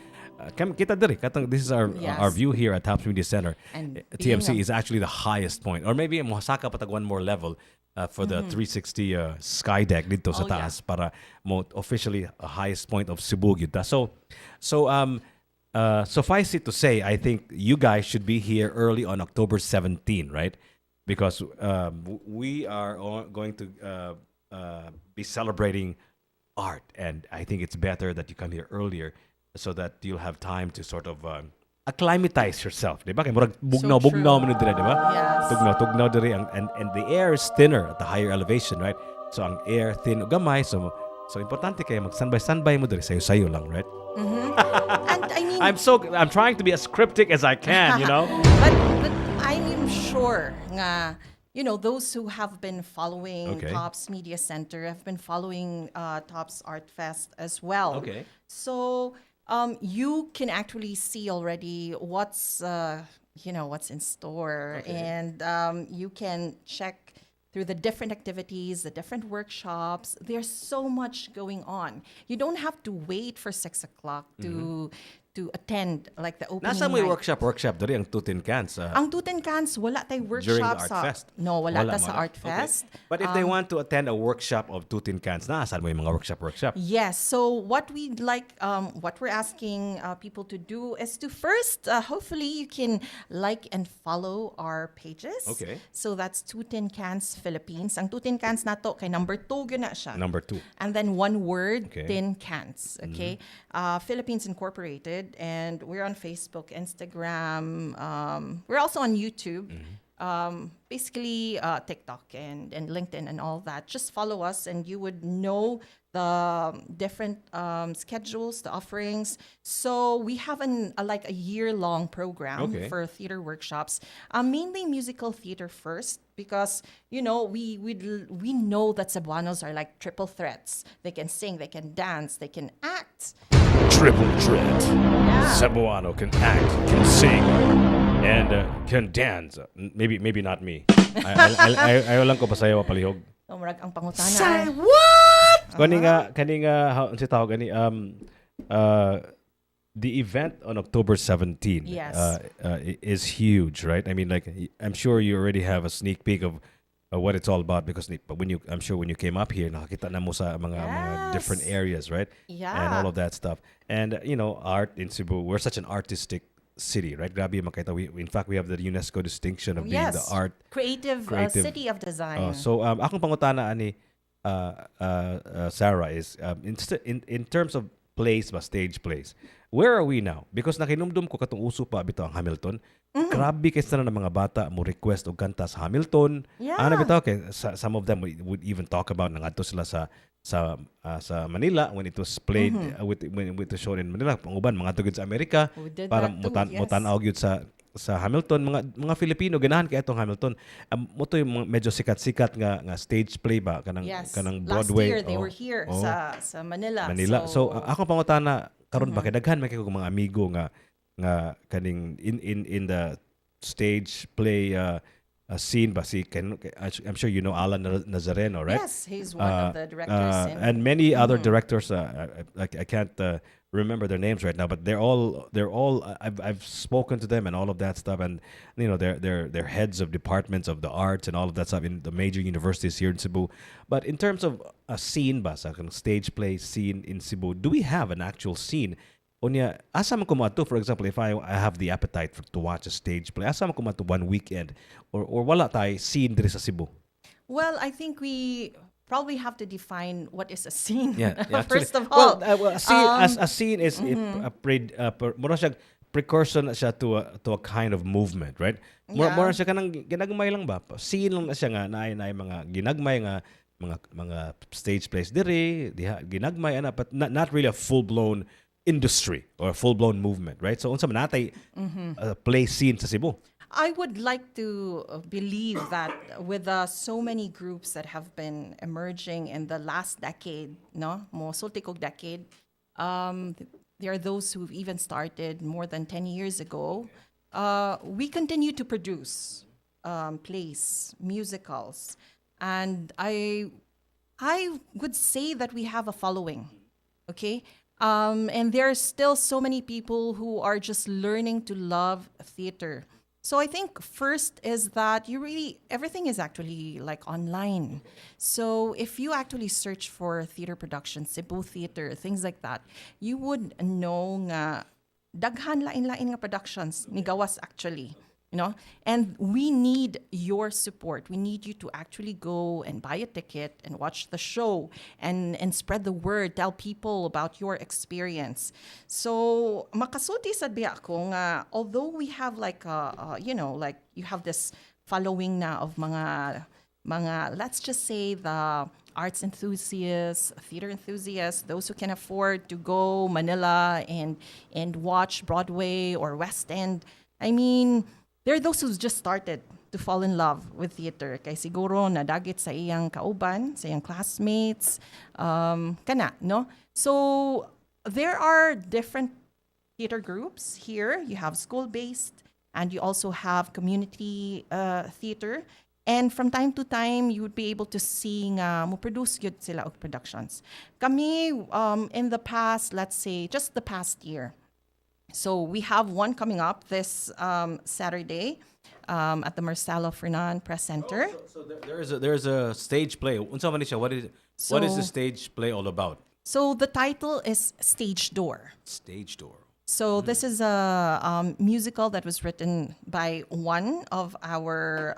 kita diri this is our Yes. view here at Tops Media Center. And TMC being a- is actually the highest point, or maybe mohasaka patag one more level for the 360 sky deck dito sa Oh, yeah. taas para mo officially a highest point of Cebu gyud ta. So suffice it to say, I think you guys should be here early on October 17, right? Because we are going to be celebrating art, and I think it's better that you come here earlier so that you'll have time to sort of acclimatize yourself, di ba? Kaya murag bugnaw true. mo dire, di ba? Yes. Tugnaw dire and the air is thinner at the higher elevation, right? So ang air thin ug gamay, so importante kay magsanbay-sanbay mo dire sayo lang, right? And I mean, I'm trying to be as cryptic as I can, you know? but I'm sure nga, you know, those who have been following Okay. Tops Media Center have been following Tops Art Fest as well. Okay. So you can actually see already what's what's in store, and you can check through the different activities, the different workshops. There's so much going on. You don't have to wait for 6 o'clock to attend like the opening Nasa may night. workshop diri ang 2TinCans. Ang 2TinCans, wala tayong During the workshop Art sa... Fest? No, wala ta mo sa na? Art Okay. Fest. But if they want to attend a workshop of 2TinCans, saan mo yung mga workshop? Yes. So what we'd like, what we're asking people to do is to first, hopefully you can like and follow our pages. Okay. So that's 2TinCans Philippines. Ang 2TinCans nato kay number 2 gyud na siya. Number 2. And then one word, Okay. Tin Cans. Okay. Philippines Incorporated. And we're on Facebook, Instagram. We're also on YouTube. Basically, TikTok and LinkedIn and all that. Just follow us and you would know the different schedules, the offerings. So we have a year-long program Okay. for theater workshops, mainly musical theater first, because you know we know that Cebuanos are like triple threats. They can sing, they can dance, they can act. Triple threat. Cebuano can act, can sing, and can dance. Maybe not me. Ayaw lang ko pasayaw palihog. So, murag ang pangutana. Say ay, what? Kani how si tawag gani the event on October 17 Yes. is huge, right? I mean, like I'm sure you already have a sneak peek of what it's all about because I'm sure when you came up here, nakakita na mo sa mga Yes. different areas, right? Yeah. And all of that stuff. And you know, art in Cebu, we're such an artistic city, right? Grabe yung makita. In fact, we have the UNESCO distinction of being the yes. art. Creative, creative- city of design. So akong pangutana ani Sarah is in terms of plays ba, stage plays. Where are we now? Because nakinumdum ko katong uso pa bitaw ang Hamilton. Grabe kay sana ng mga bata mo request og kanta sa Hamilton. Yeah. Ano bitaw kay some of them would even talk about nangadto sila sa Manila when it was played with the show in Manila. Panguban mga tugod sa Amerika We did para that too, yes. mutanaw gyud sa Hamilton, mga Filipino ganahan kay atong Hamilton. Mo to yung medyo sikat-sikat nga stage play ba kanang yes. kanang Last Broadway. year, they Oh, were here oh. sa Manila. Manila. So ako pangutana karon ba kay daghan man kay kog mga amigo nga kaning in the stage play scene ba si I'm sure you know Alan Nazareno, right? Yes, he's one of the directors. And many other directors. I can't remember their names right now, but they're all. I've spoken to them and all of that stuff, and you know they're heads of departments of the arts and all of that stuff in the major universities here in Cebu. But in terms of a scene, ba sa stage play scene in Cebu, do we have an actual scene? Onya, asa man kumato, for example, if I have the appetite to watch a stage play, asa man kumato one weekend or wala tay scene diri sa Cebu? Well, I think we probably have to define what is a scene. Actually, First of all, a scene is mura siya precursor na siya to a kind of movement, right? Mura siya kanang ginagmay lang ba? Scene lang na siya nga naay mga ginagmay nga mga stage plays diri, ginagmay ana, but not really a full-blown industry or a full-blown movement, right? So unsa man natay play scene sa Cebu? I would like to believe that with so many groups that have been emerging in the last decade, no, mo sulti kog decade, there are those who've even started more than 10 years ago. we continue to produce plays, musicals, and I would say that we have a following. Okay. And there are still so many people who are just learning to love theater. So I think first is that everything is actually like online. So if you actually search for theater productions, Cebu theater, things like that, you would know nga daghan lain-lain nga productions ni gawas actually. And we need your support. We need you to actually go and buy a ticket and watch the show and spread the word, tell people about your experience. So makasulti sad biya ako nga although we have like like you have this following na of mga let's just say the arts enthusiasts, theater enthusiasts, those who can afford to go Manila and watch Broadway or West End. I mean, there are those who just started to fall in love with theater. Kay siguro nadagit sa iyang kauban, sa iyang classmates, kana, no? So there are different theater groups here. You have school-based, and you also have community theater. And from time to time, you would be able to see nga mo produce yun sila og productions. Kami in the past, let's say just the past year. So we have one coming up this Saturday at the Marcelo Fernan Press Center. So there's a stage play. Unsa man ni siya? What is the stage play all about? So the title is Stage Door. Stage Door. So this is a musical that was written by one of our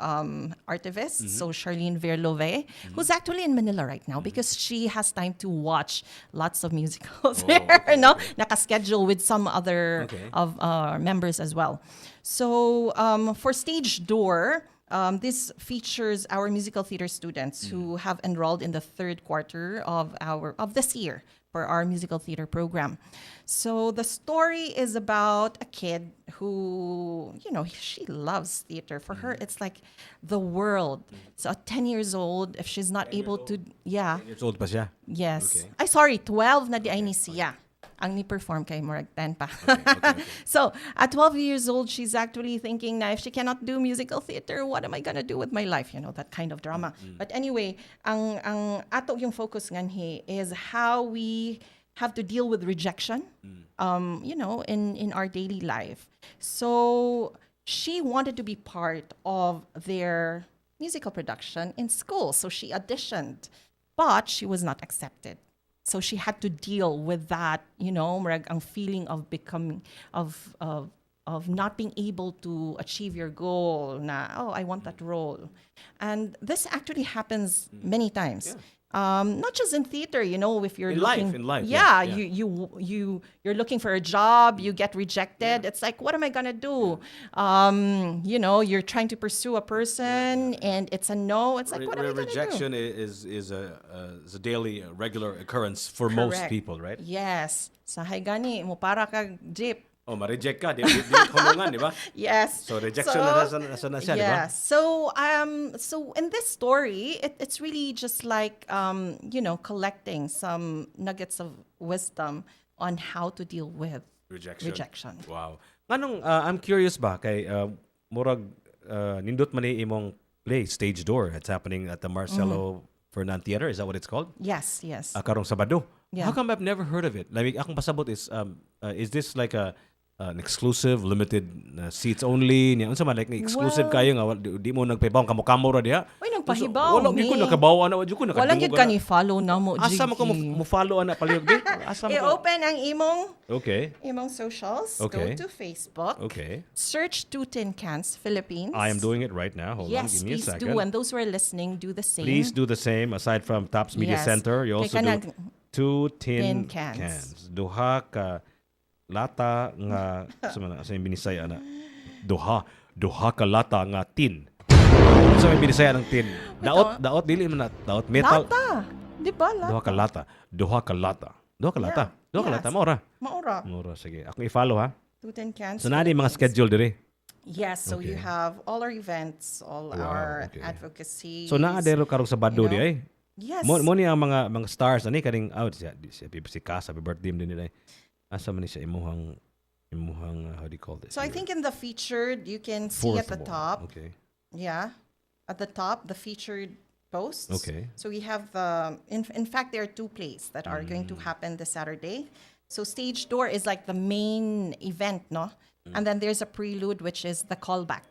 artivists, so Charlene Verlove, who's actually in Manila right now because she has time to watch lots of musicals here, no? Naka-schedule with some other of our members as well. So for Stage Door, this features our musical theater students who have enrolled in the third quarter of this year for our musical theater program. So the story is about a kid who, she loves theater. For her, it's like the world. So at 10 years old, if she's not able to, 10 years old pa siya? Yes. Okay. 12 na di ay ni siya. Ang ni-perform kay Murag 10 pa. So, at 12 years old, she's actually thinking na if she cannot do musical theater, what am I gonna do with my life? That kind of drama. But anyway, ang ato yung focus nganhi is how we have to deal with rejection, in our daily life. So, she wanted to be part of their musical production in school. So, she auditioned, but she was not accepted. So she had to deal with that, marag ang feeling of becoming, of not being able to achieve your goal. Na, I want that role, and this actually happens many times. Not just in theater, if you're in life, yeah. You're looking for a job, you get rejected. It's like, what am I gonna do? You're trying to pursue a person, and it's a no. It's like, what am I gonna do? Rejection is a daily, regular occurrence for most people, right? Yes. Sahay gani mo para kag jeep. Oh, ma-reject ka, di hulungan, di ba? Yes. So rejection na siya, di ba? So in this story, it's really just like collecting some nuggets of wisdom on how to deal with rejection. Wow. I'm curious ba kay murag nindot man ni imong play Stage Door. It's happening at the Marcelo Fernan Theater. Is that what it's called? Yes. Karong Sabado. Yeah. How come I've never heard of it? Like akong pasabot is this like an exclusive, limited seats only? Unsa man like exclusive kayo nga di mo nagpahibaw kamo-kamo ra diha? Uy, nagpahibaw Wala gyud ko nakabaw ana, wala gyud ko nakadungog. Wala gyud ka ni follow na mo, Asa mo ko mo follow ana palihog di? Asa mo? I-open ang imong socials. Okay. Go to Facebook. Okay. Search 2TinCans Philippines. I am doing it right now. Hold on, give me a please second. do. And those who are listening, do the same. Please do the same. Aside from Tops Media Yes. Center, you also Kay do kanang 2 tin cans. cans. Duha ka lata nga sa binisay ana. Duha ka lata nga tin. Sa binisay ng tin. Daot dili man daot metal. Lata. Di ba? Lata. Duha ka lata. Yes. Maura, sige. Ako i-follow ha. 2TinCans. So na di mga schedule diri. Yes, so you Okay. have all our events, all our okay. advocacy. So naa dero karong Sabado di ay. Yes. Mo ni ang mga stars ani kaning out si Kasa, happy birthday din nila. Asa man ni siya imuhang Imuhang, how do you call this? So I here? think in the featured, you can see Fourth at the wall. top. Okay. Yeah, at the top, the featured posts. Okay. So we have in fact, there are two plays that are going to happen this Saturday. So stage door is like the main event, no? And then there's a prelude, which is the callback.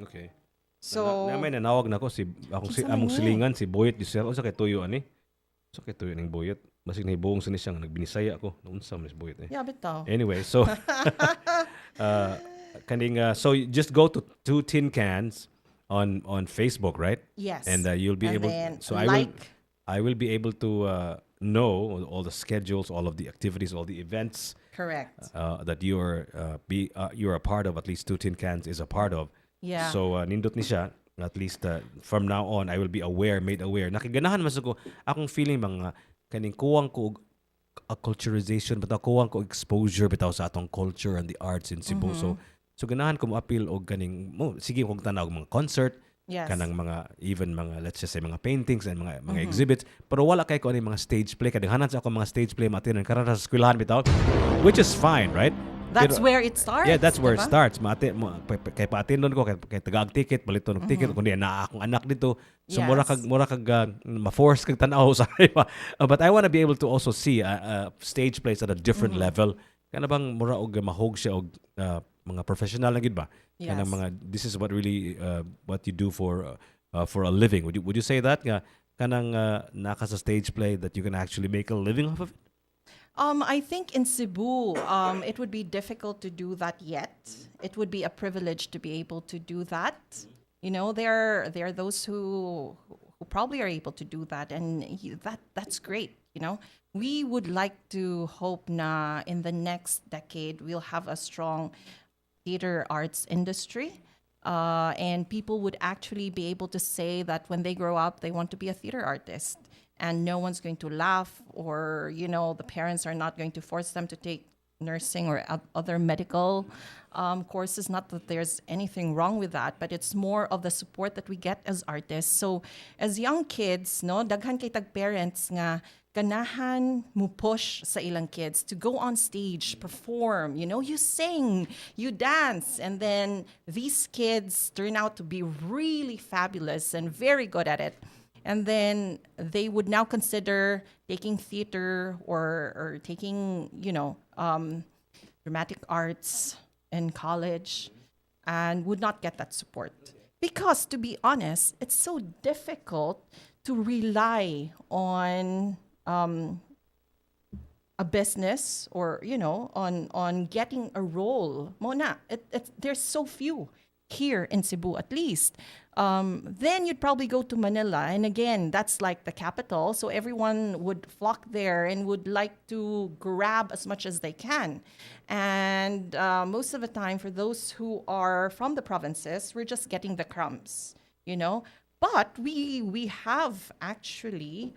Okay. So na may nanawag na ko si Kinsa among man silingan si Boyet Giselle unsa kay tuyo ani? So kay tuyo ning Boyet. Basig nahibuong sa siyang nagbinisaya ko. Unsa man si Boyet eh. yeah, bitaw. Anyway, so so you just go to 2TinCans on Facebook, right? Yes. And you'll be And able. then So like. I will be able to know all the schedules, all of the activities, all the events Correct. that you're a part of. At least 2TinCans is a part of. Yeah. So nindot ni siya. At least from now on, I will be made aware. Nakiganahan mas ako. Akong feeling mga kaning kuwang ko acculturization, bitaw kuwang ko exposure bitaw sa atong culture and the arts in Cebu. So ganahan ko mo appeal og kaning sige kog tanaw og mga concert. Yes. Kanang even mga let's just say mga paintings and mga exhibits, pero wala kay ko ani mga stage play. Kadaghanan sa ako mga stage play matinan karon sa eskwelahan bitaw, which is fine, right? That's Pero- where it starts. Yeah, that's where it diba? starts. Kay pa-attendon ko kay taga ticket, balito ng ticket kundi na akong anak dito. So Yes. mura kag ma-force kag tanaw sa but I want to be able to also see stage plays at a different level. Kana bang mura og mahog siya og mga professional na gid ba? Kanang Yes. mga this is what really what you do for a living. Would you say that nga kanang naka sa stage play that you can actually make a living off of it? I think in Cebu, it would be difficult to do that yet. It would be a privilege to be able to do that. You know, there are those who probably are able to do that, and that's great. You know, we would like to hope na in the next decade we'll have a strong theater arts industry. And people would actually be able to say that when they grow up, they want to be a theater artist. And no one's going to laugh, or, you know, the parents are not going to force them to take nursing or other medical courses. Not that there's anything wrong with that, but it's more of the support that we get as artists. So as young kids, no, daghan kay tag parents nga ganahan mo push sa ilang kids to go on stage, perform, you know, you sing, you dance, and then these kids turn out to be really fabulous and very good at it. And then they would now consider taking theater or taking, you know, dramatic arts in college, and would not get that support. Because, to be honest, it's so difficult to rely on a business, or, you know, on getting a role. Mona, there's so few here in Cebu, at least. Then you'd probably go to Manila, and again, that's like the capital, so everyone would flock there and would like to grab as much as they can. And most of the time, for those who are from the provinces, we're just getting the crumbs, you know. But we have actually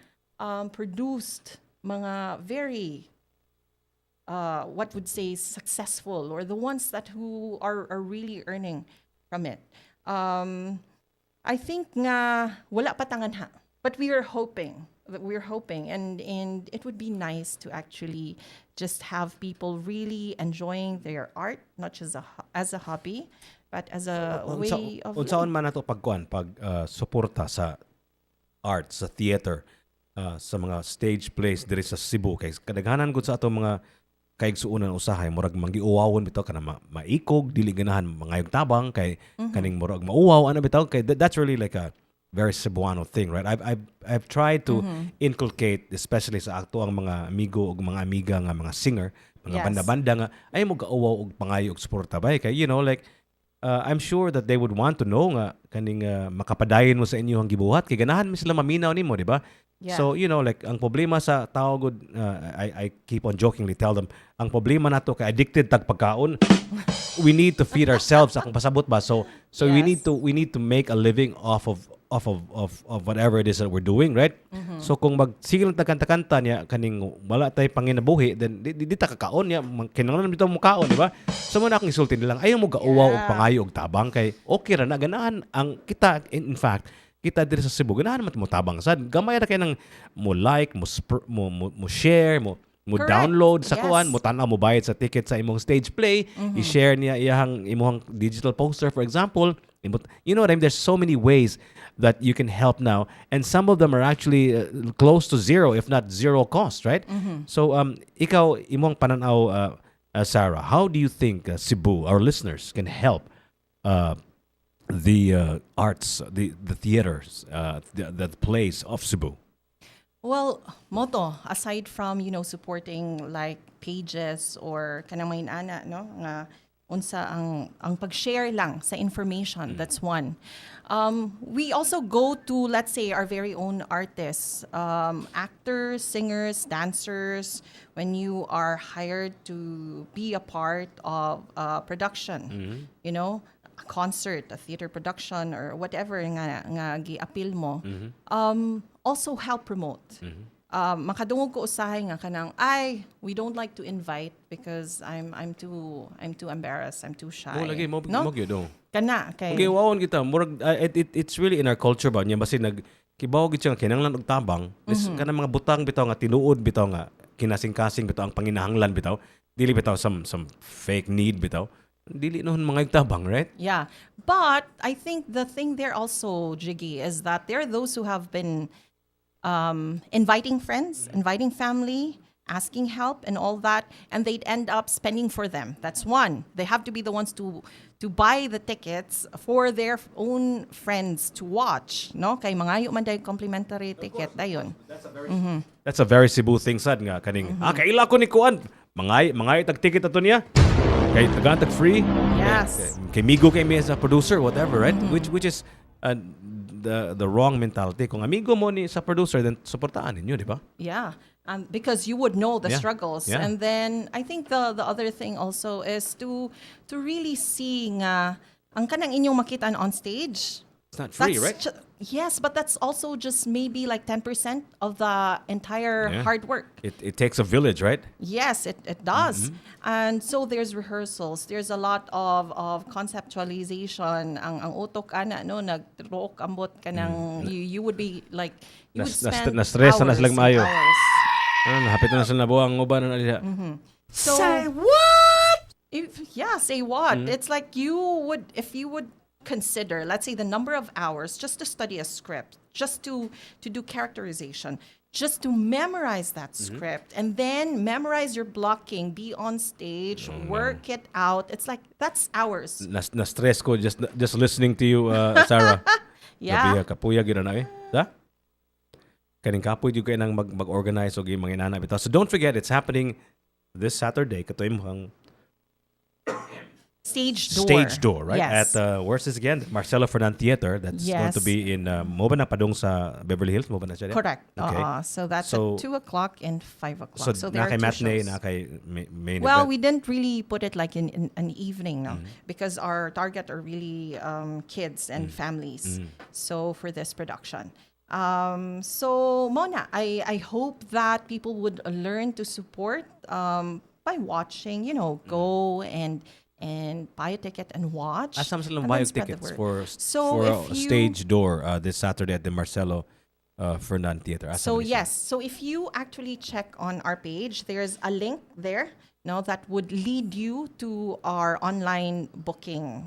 produced mga very what would say successful, or the ones that who are really earning from it. I think nga wala pa tanganha, but we are hoping, and it would be nice to actually just have people really enjoying their art, not just as a hobby, but as a way of Unsaon man nato pag suporta sa art, sa theater, sa mga stage plays diri sa Cebu, kay kadaghanan gud sa ato mga kaigsuonan usahay murag manggiuwawon bitaw kana maikog dili ganahan mangayog tabang kay kaning murag mauwaw ana bitaw kay that's really like a very Cebuano thing, right? I've tried to inculcate, especially sa ato ang mga amigo ug mga amiga nga mga singer, mga Yes. banda-banda nga ay mo gauwaw og pangayo og suporta bay kay, you know, like I'm sure that they would want to know nga kaning makapadayon mo sa inyo ang gibuhat kay ganahan mi sila maminaw nimo, di ba? Yeah. So, you know, like ang problema sa tao good, I keep on jokingly tell them, ang problema nato kay addicted tag pagkaon. We need to feed ourselves akong pasabot ba. So we Yes. need to make a living off of whatever it is that we're doing, right? So kung magsigil ng kanta niya kaning wala tay panginabuhi, then di ta kakaon niya, kinahanglan bitaw mo kaon, di ba? So mo na akong isulti nilang ayaw mo gauwaw og pangayo og tabang kay okay ra na ganahan ang kita in fact kita diri sa Cebu ganahan man mo tabang sad gamay ra kay nang mo like mo share mo mo Correct. download sa Yes. kuan, mo tanaw, mo bayad sa ticket sa imong stage play, i-share niya iyang imong digital poster for example. You know what I mean? There's so many ways that you can help now, and some of them are actually close to zero, if not zero cost, right? So ikaw imong pananaw, Sarah, how do you think Cebu, our listeners, can help the arts, the theaters, the plays of Cebu? Well, moto, aside from, supporting like pages or kanang may ana, no, nga unsa ang pag-share lang sa information, that's one. We also go to, let's say, our very own artists, actors, singers, dancers, when you are hired to be a part of a production, a concert, a theater production, or whatever nga gi-appeal mo, also help promote. Makadungog ko usahay nga kanang we don't like to invite because I'm too embarrassed, I'm too shy. Lagi mo no? gyud do. Kana kay Okay, wawon kita. Murag it's really in our culture ba niya basin nagkibaw gid siya nga kinahanglan og tabang. Kana mga butang bitaw nga tinuod bitaw nga kinasing-kasing bitaw ang panginahanglan bitaw. Dili bitaw some fake need bitaw. Dili noon mga tabang, right? Yeah. But I think the thing there also, Jiggy, is that there are those who have been inviting friends, inviting family, asking help and all that, and they'd end up spending for them. That's one. They have to be the ones to buy the tickets for their own friends to watch. No? Kay mangayo man day complimentary ticket dayon. That's a very Cebu thing sad nga kaning. Kaila ko ni kuan. Mangay tag ticket ato niya. Kay tagaan tag free. Yes. Kay migo kay me as a producer whatever, right? Which is the wrong mentality. Kung amigo mo ni sa producer, then supportaan ninyo, di ba? Yeah. Because you would know the Yeah. struggles. Yeah. And then I think the other thing also is to really see nga ang kanang inyong makita on stage. It's not free, That's right? Yes, but that's also just maybe like 10% of the entire Yeah. hard work. It takes a village, right? Yes, it does. And so there's rehearsals. There's a lot of conceptualization. Ang utok ana no nagtrook ambot kanang you would be like you would spend na-stress na hours sila and maayo. hours. Hapit na sila nabuang uban na nila. So, Say what? say what? It's like if you would consider, let's say, the number of hours just to study a script, just to do characterization, just to memorize that script, and then memorize your blocking, be on stage, work it out. It's like, that's hours. Na-stress ko just listening to you, Sarah. Yeah. Gabi kapuya gid na sa? Kaning kapoy jud kay nang mag-organize og mga inana bitaw. So don't forget, it's happening this Saturday katoy mo ang Stage door, right? Yes. At where's this again? Marcelo Fernand Theater. That's going to Yes. be in mo ba na padung sa Beverly Hills? Mo ba na siya? Correct. Okay. So that's So- at 2:00 and 5:00. So there na are kay two matinee, shows. na kay main Well, event. we didn't really put it like in an evening, no, because our target are really kids and families. So for this production, so Mona, I hope that people would learn to support by watching. Go and buy a ticket and watch. Asam silang and buy then spread the tickets word. for a stage door this Saturday at the Marcelo Fernand Theater. Asam So ni siya? yes, so if you actually check on our page, there's a link there, that would lead you to our online booking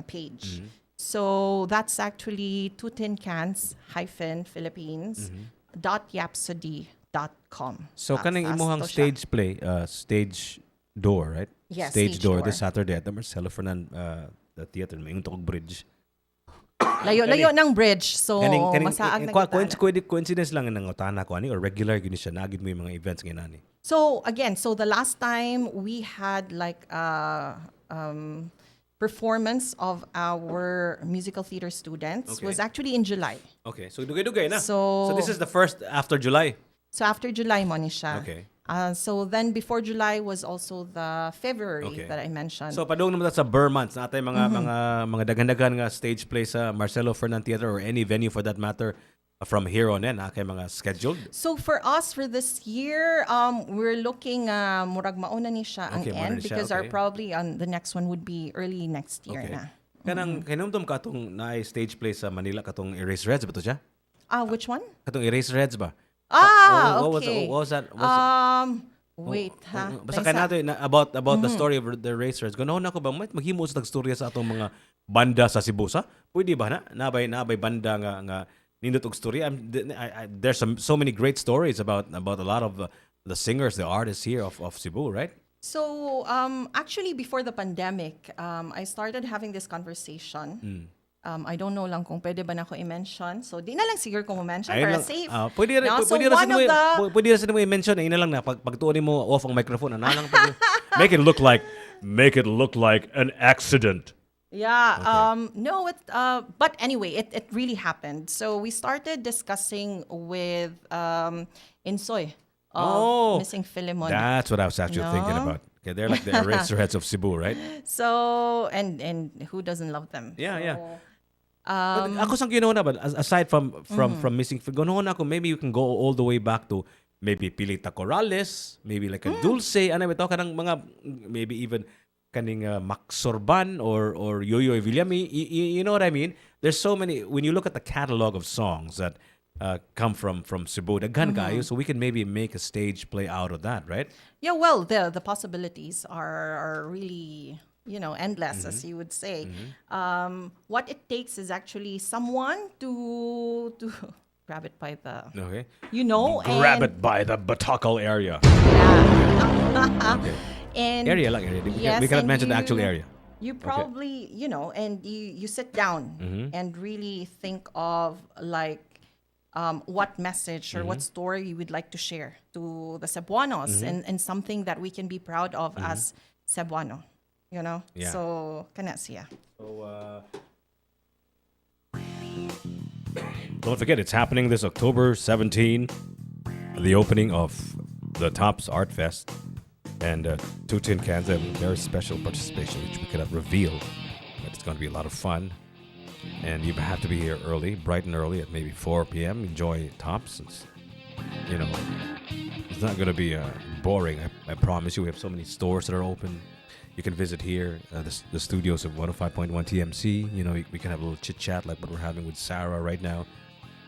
page. So that's actually 2TinCans Philippines.yapsody.com. So kaning imuhang stage play, stage door, right? Yes, stage stage door door. this Saturday at the Marcelo Fernand the Theater. May tugog bridge. Layo ng bridge, so masaag na kita. Coincidence lang ng utana ko ani or regular gini siya nagid mo yung mga events ngayon ani. So again, the last time we had like performance of our musical theater students Okay. was actually in July. Okay, so dugay-dugay na. So this is the first after July. So after July mo ni siya. Okay. So then before July was also the February Okay. that I mentioned. So padung naman sa Burr months natay mga daghan-daghan nga stage play sa Marcelo Fernand Theater or any venue for that matter from here on in kay mga scheduled. So for us for this year, we're looking murag mauna ni siya ang Okay, mauna end ni siya, because our okay. probably on the next one would be early next year Okay. na. Kanang kinumdum ka atong naay stage play sa Manila katong Erase Reds ba to siya? Which one? Katong Erase Reds ba? Okay. What was that? Wait, ha? Basta kaya natin about the story of the racers. Ganoon ako ba maghimo sa nagstorya sa atong mga banda sa Cebu sa? Pwede ba na? Nabay banda nga nindot og storya. There's so many great stories about a lot of the singers, the artists here of Cebu, right? So, actually, before the pandemic, I started having this conversation. I don't know lang kung pwede ba na ako i-mention. So, di na lang siguro kung i-mention para safe. Pwede rin, No? So, pwede one of the... pwede rin sa mo i-mention. Ina lang na, pagtuunin mo off ang microphone. Ano lang, make it look like an accident. Yeah. No, but anyway, it really happened. So we started discussing with Insoy of Missing Philemon. That's what I was actually thinking about. Okay, they're like the eraserheads of Cebu, right? So and who doesn't love them? Yeah, so, yeah. But ako sang ginawa na ba, aside from Missing Philemon, ako maybe you can go all the way back to maybe Pilita Corrales, maybe like a Dulce, ano ba ito, kanang mga maybe even kaning Max Sorban or Yoyo Villami. You know what I mean? There's so many. When you look at the catalog of songs that come from Cebu, daghan kayo, so we can maybe make a stage play out of that, right? Yeah, well, the possibilities are really endless, as you would say. What it takes is actually someone to grab it by the grab it by the buttockle area. Okay. And Area. yes, we cannot and mention the actual area. You probably, and you sit down and really think of like what message or what story you would like to share to the Cebuanos and something that we can be proud of as Cebuano, Yeah. So, kana siya. So, don't forget, it's happening this October 17, the opening of the Tops Art Fest. And 2TinCans have a very special participation, which we cannot reveal, but it's going to be a lot of fun. And you have to be here early, bright and early at maybe 4 p.m. Enjoy Tops. It's not going to be boring. I promise you. We have so many stores that are open. You can visit here, the studios of 105.1 TMC. We can have a little chit chat like what we're having with Sarah right now.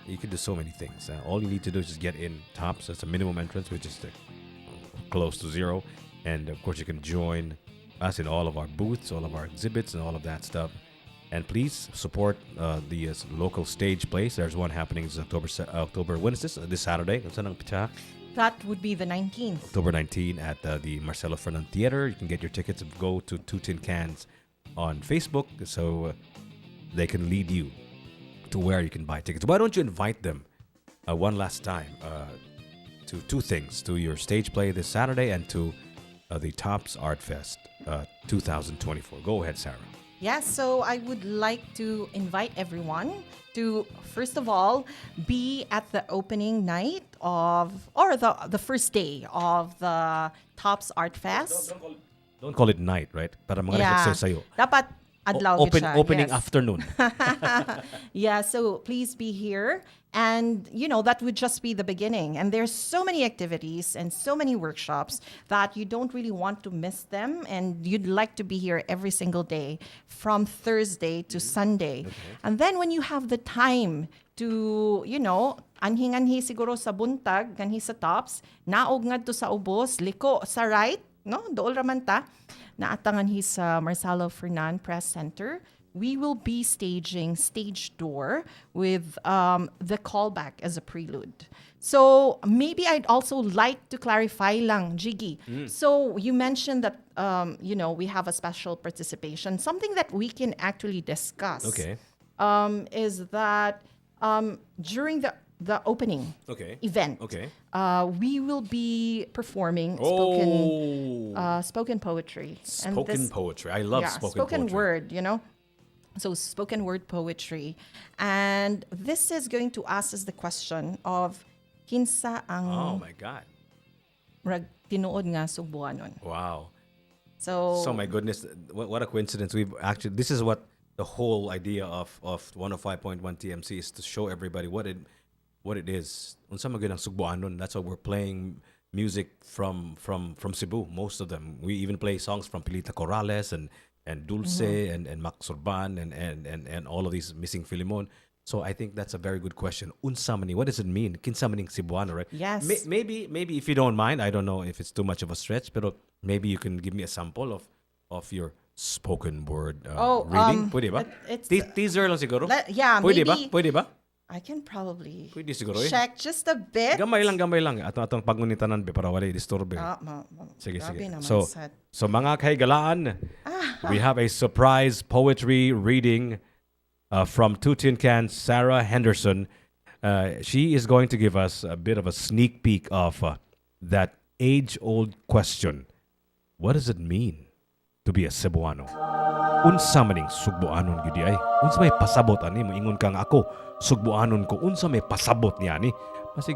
You can do so many things. All you need to do is just get in Tops. That's a minimum entrance, which is close to zero. And of course, you can join us in all of our booths, all of our exhibits, and all of that stuff. And please support the local stage plays. There's one happening this October. When is this? This Saturday. That would be the 19th. October 19 at the Marcelo Fernan Theater. You can get your tickets. Go to 2TinCans on Facebook so they can lead you to where you can buy tickets. Why don't you invite them one last time to two things, to your stage play this Saturday and to the Tops Art Fest 2024. Go ahead, Sarah. Yes, so I would like to invite everyone to, first of all, be at the opening night or the first day of the Tops Art Fest. Don't call it night, right? Para mga nagsasayo sa'yo. Dapat adlaw gid siya. Opening yes. afternoon. Yeah, so please be here. And, that would just be the beginning. And there's so many activities and so many workshops that you don't really want to miss them. And you'd like to be here every single day from Thursday to Sunday. Okay. And then when you have the time to, anhing-anhi siguro sa buntag, ganhi sa Tops, naog ngadto sa ubos, liko sa right, no? Dool raman ta, naatangan hi sa Marcelo Fernan Press Center. We will be staging Stage Door with the callback as a prelude. So maybe I'd also like to clarify lang, Jiggy. So you mentioned that, we have a special participation. Something that we can actually discuss is that during the opening event, we will be performing spoken poetry. Poetry. I love spoken poetry. Word, So spoken word poetry. And this is going to ask us the question of kinsa ang oh my God. Tinuod nga Subuanon. Wow. So my goodness, what a coincidence. This is what the whole idea of 105.1 TMC is, to show everybody what it is. Unsa magandang Subuanon. That's why we're playing music from Cebu, most of them. We even play songs from Pilita Corrales and Dulce and Max Sorban and all of these Missing Philemon. So I think that's a very good question. Unsa man ni? What does it mean? Kinsa man ning Cebuano, right? Yes. Maybe if you don't mind, I don't know if it's too much of a stretch, pero maybe you can give me a sample of your spoken word reading. Pwede ba? Teaser lang siguro. Yeah, Pwede ba? maybe. Pwede ba? I can probably Pwede siguro eh. check just a bit. Gamay lang. Atong pagngunitan be para wala disturbe. Sige. Grabe naman, So sad. mga kaigalaan, we have a surprise poetry reading from 2TinCans Sarah Henderson. She is going to give us a bit of a sneak peek of that age-old question. What does it mean to be a Cebuano? Unsa maning Sugboanon gyud ay? Unsa may pasabot ani mo ingon kang ako Sugboanon ko? Unsa may pasabot niya ni? Masig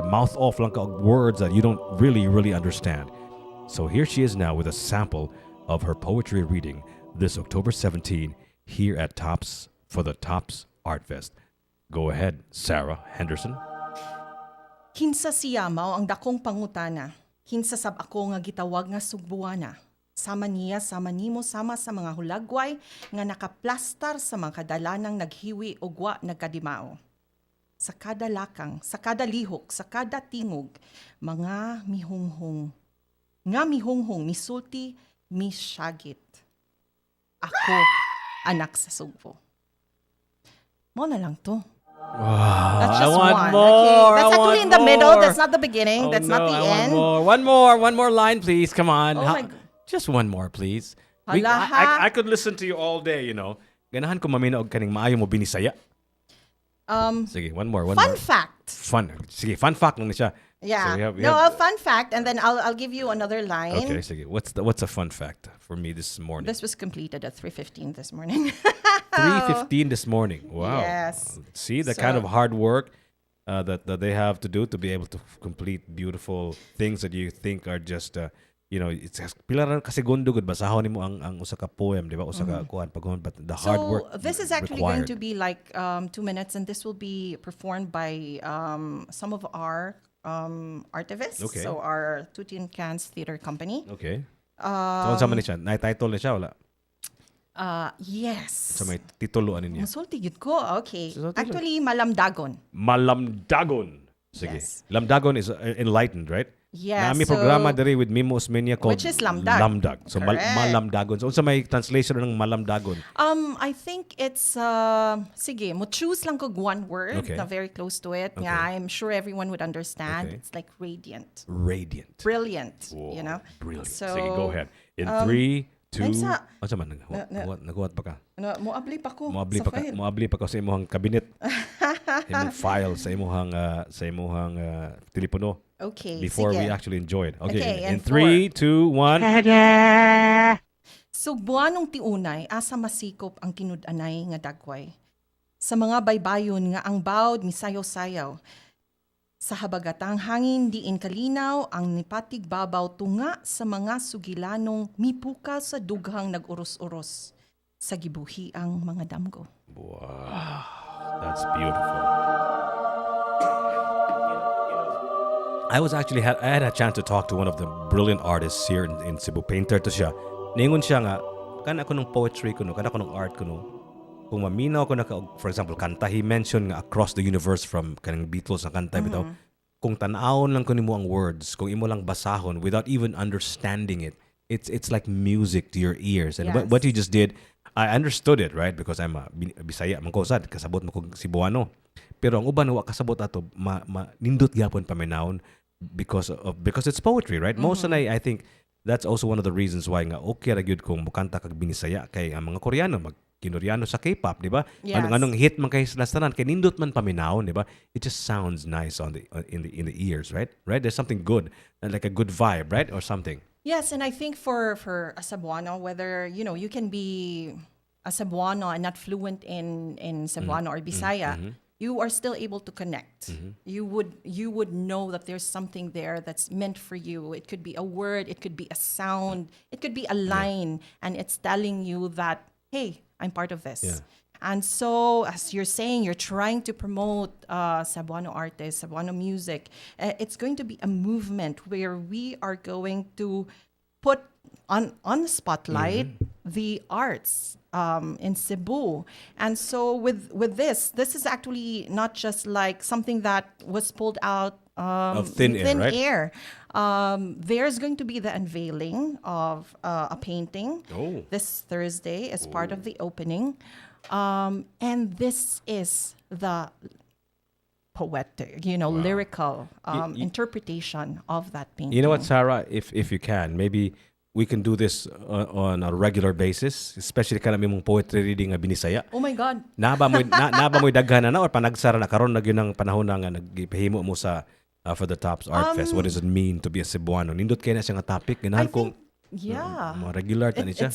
mouth off lang ka og words that you don't really understand. So here she is now with a sample of her poetry reading this October 17 here at Tops for the Tops Art Fest. Go ahead, Sarah Henderson. Kinsa siya mao ang dakong pangutana. Kinsa sab ako nga gitawag nga Sugbuana. Sama niya, sama nimo, sama sa mga hulagway nga nakaplastar sa mga kadalanang naghiwi o gwa nagkadimao. Sa kada lakang, sa kada lihok, sa kada tingog, mga mihunghong. Nga mihunghong, misulti, misyagit. Ako, anak sa Sugbo. Mo na lang to. That's just I want one. more. Okay. That's I actually want in the middle. more. That's not the beginning. That's not the I end. want one more line, please. Come on. Oh my God. Just one more, please. Hala, ha? I could listen to you all day, you know. Ganahan ko mamina og kaning maayo mo binisaya. Sige, one more. Fun fact. Sige, fun fact lang ni siya. Yeah. So we No, have- a fun fact, and then I'll give you another line. Okay, sige. What's a fun fact for me this morning? This was completed at 3:15 this morning. 3:15 this morning. Wow. Yes. See the So- kind of hard work that they have to do to be able to complete beautiful things that you think are just it's pila ra ka segundo gud basahon nimo ang usa ka poem, di ba? Usa ka kuan paghon, but the hard So work this is actually going required. to be like 2 minutes, and this will be performed by some of our artivists. Okay. So our 2TinCans Theater Company. Okay. So unsa man ni siya? Nay-title ni siya wala? Yes. Sa may titulo ani niya. Masulti gid ko. Okay. So, Actually, Malamdagon. Malamdagon. Sige. Yes. Lamdagon is enlightened, right? Yes, Nami so- programa diri with Mimo Osmeña called Which is Lamdag. Lamdag. So Correct. Malamdagon. So unsa may translation ng Malamdagon? I think it's sige, mo choose lang kog one word Okay. na very close to it. Okay. Yeah, I'm sure everyone would understand. Okay. It's like radiant. Radiant. Brilliant, Whoa, you know. Brilliant. So, Sige, go ahead. In 3, 2, Sa- unsa man naguhat pa ka? Ano, moabli pa ko Moabli sa pa ka, file. moabli pa ka sa imong kabinet. imong file sa imong telepono Okay, before sige. we actually enjoy it. Okay, Okay, in and 3, 2, 1. Sugbuanong tiunay asa masikop ang tinud-anay nga dagway. Sa mga baybayon nga ang bawd misayaw-sayaw. Sa habagatang hangin diin kalinaw ang nipatig babaw tunga sa mga sugilanong mipuka sa dughang nag-uros-uros. Sa gibuhi ang mga damgo. Wow. That's beautiful. I had a chance to talk to one of the brilliant artists here in Cebu. Painter to siya. Ningon siya nga, kana ko ng poetry ko no, kana ko ng art ko no. Kung maminaw ko na for example, kanta, he mentioned nga Across the Universe from kanang Beatles na kanta bitaw. Kung tanawon lang ko nimo ang words, kung imo lang basahon without even understanding it, it's like music to your ears. And Yes. what you just did, I understood it, right? Because I'm a Bisaya, man ko sad, kasabot mo kog Cebuano. Pero ang uban wa kasabot ato, nindot gyapon paminawon because it's poetry, right? Most of I think that's also one of the reasons why nga okay ra gyud kung mukanta kag binisaya kay ang mga Koreano Kinoreano sa K-pop, di ba? Yes. Anong hit man kay sila tanan kay nindot man paminawon, di ba? It just sounds nice in the ears, right? Right? There's something good, like a good vibe, right? Or something. Yes, and I think for a Cebuano, whether you can be a Cebuano and not fluent in Cebuano or Bisaya, you are still able to connect. You would know that there's something there that's meant for you. It could be a word, it could be a sound, it could be a line, and it's telling you that, hey, I'm part of this. Yeah. And so, as you're saying, you're trying to promote Cebuano artists, Cebuano music. It's going to be a movement where we are going to put on the spotlight the arts in Cebu. And so with this is actually not just like something that was pulled out Of thin air, right? air. There's going to be the unveiling of a painting this Thursday as part of the opening. And this is the poetic, lyrical interpretation of that painting. You know what, Sarah? If you can, maybe we can do this on a regular basis, especially kanami mong poetry reading nga binisaya. Oh my God. Naba mo daghan na or panagsara na karon na gyud ang panahon nga nagpahimo mo sa for the Tops Art Fest. What does it mean to be a Cebuano? Nindot kay na siya nga topic ganahan ko. Yeah. Mga regular tani siya.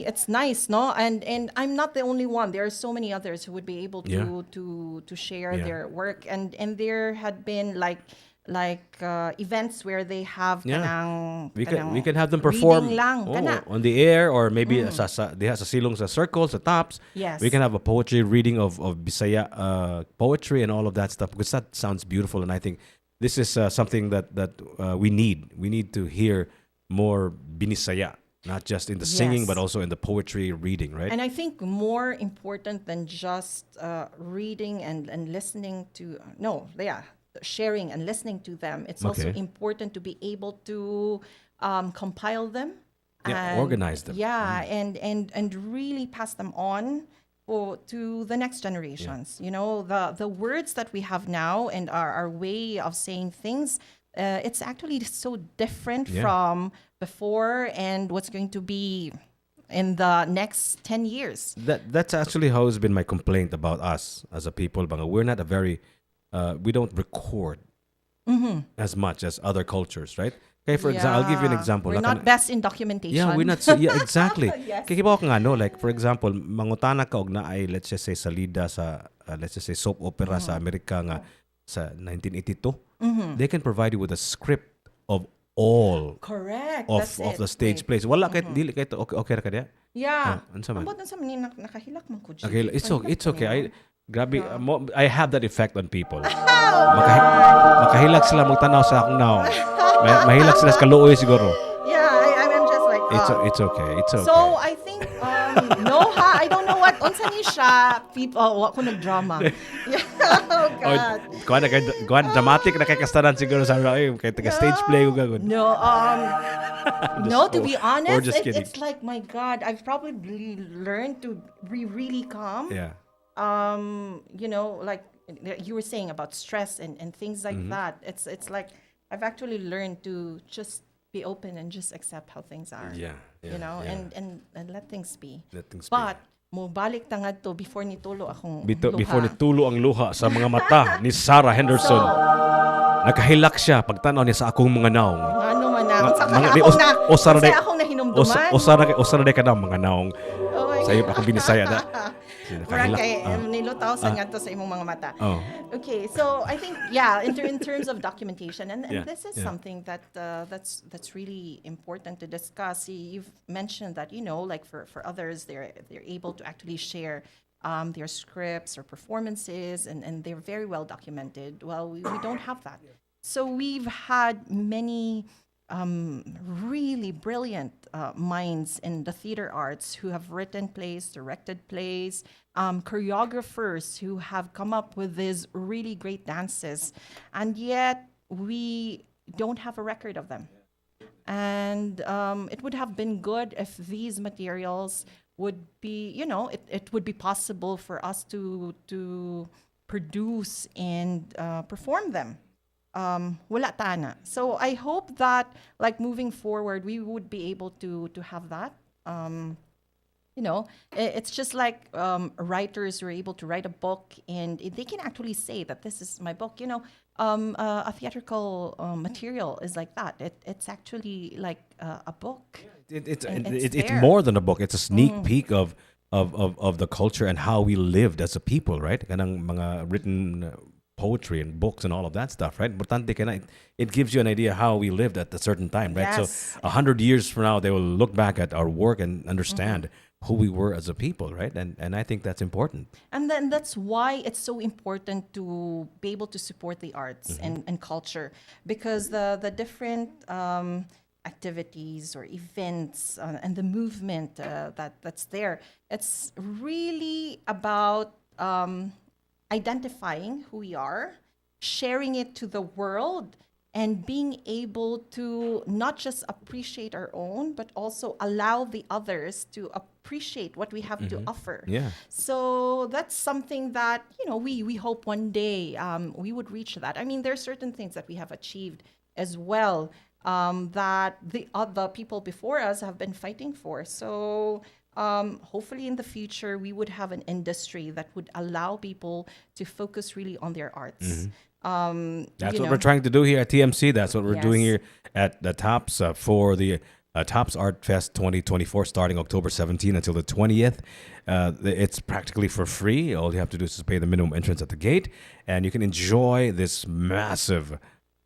It's nice, no? And I'm not the only one. There are so many others who would be able to share their work. And there had been like events where they have We can have them perform lang, on the air, or maybe they have sa silong sa circles, sa tops. Yes. We can have a poetry reading of Bisaya poetry and all of that stuff, because that sounds beautiful. And I think this is something that we need. We need to hear more Binisaya, not just in the singing, but also in the poetry reading, right? And I think more important than just reading and listening to, sharing and listening to them, it's also important to be able to compile them. And, organize them. Yeah, and really pass them on to the next generations. The words that we have now and our way of saying things, it's actually so different from before and what's going to be in the next 10 years. That's actually how has been my complaint about us as a people. Banga. We're not a very we don't record as much as other cultures, right? Okay, for example, I'll give you an example. We're not best in documentation. Yeah, we're not. Exactly. Yes. Kaya kibaw ka nga, no? Like, for example, mangutana ka og na ay, let's just say, salida sa, let's just say, soap opera sa Amerika nga sa 1982. They can provide you with a script of all Correct. of the stage plays. Wala kahit dili kahit okay ra ka diya. Yeah. Ano sa man? Ambot na sa manin nakahilak man ko. Okay, it's okay. Grabe, I have that effect on people. Makahilak sila magtanaw sa akong now. Mahilak sila sa kaluoy siguro. Yeah, I'm just like, It's okay. So, I think, I don't know what, unsa ni siya, people, wa ko nag-drama. Yeah, oh God. Kuha na dramatic na kay kastanan siguro sa kay taga-stage play ko gagod. No, to be honest, just kidding. it's like, my God, I've probably learned to be really calm. Yeah. Like you were saying about stress and things like that. It's like I've actually learned to just be open and just accept how things are. And let things be. But mo balik tangad to before nitulo akong luha. Before nitulo ang luha sa mga mata ni Sarah Henderson. Nakahilak siya pagtanaw niya sa akong mga naong. Ano man na? Akong nahinumduman. Osara ka na mga naong. Sa'yo ako binisaya na. Murag kay nilutaw sa nga to sa imong mga mata. Okay, so I think in terms of documentation, and this is something that that's really important to discuss. You've mentioned that like for others they're able to actually share their scripts or performances, and they're very well documented. Well, we don't have that. So we've had many really brilliant minds in the theater arts who have written plays, directed plays, choreographers who have come up with these really great dances, and yet we don't have a record of them. And it would have been good if these materials would be, it would be possible for us to produce and perform them. Wala tana. So I hope that like moving forward, we would be able to have that. It's just like writers who are able to write a book and they can actually say that this is my book. A theatrical material is like that. It's actually like a book. It's more than a book. It's a sneak peek of the culture and how we lived as a people, right? Kanang mga written poetry and books and all of that stuff, right? It gives you an idea how we lived at a certain time, right? Yes. So 100 years from now, they will look back at our work and understand who we were as a people, right? And I think that's important. And then that's why it's so important to be able to support the arts and culture, because the different activities or events and the movement that's there. It's really about identifying who we are, sharing it to the world, and being able to not just appreciate our own, but also allow the others to appreciate what we have to offer. Yeah. So that's something that, we hope one day we would reach that. I mean, there are certain things that we have achieved as well that the other people before us have been fighting for. So hopefully in the future, we would have an industry that would allow people to focus really on their arts. That's what we're trying to do here at TMC. That's what we're doing here at the Tops for the Tops Art Fest 2024, starting October 17 until the 20th. It's practically for free. All you have to do is pay the minimum entrance at the gate, and you can enjoy this massive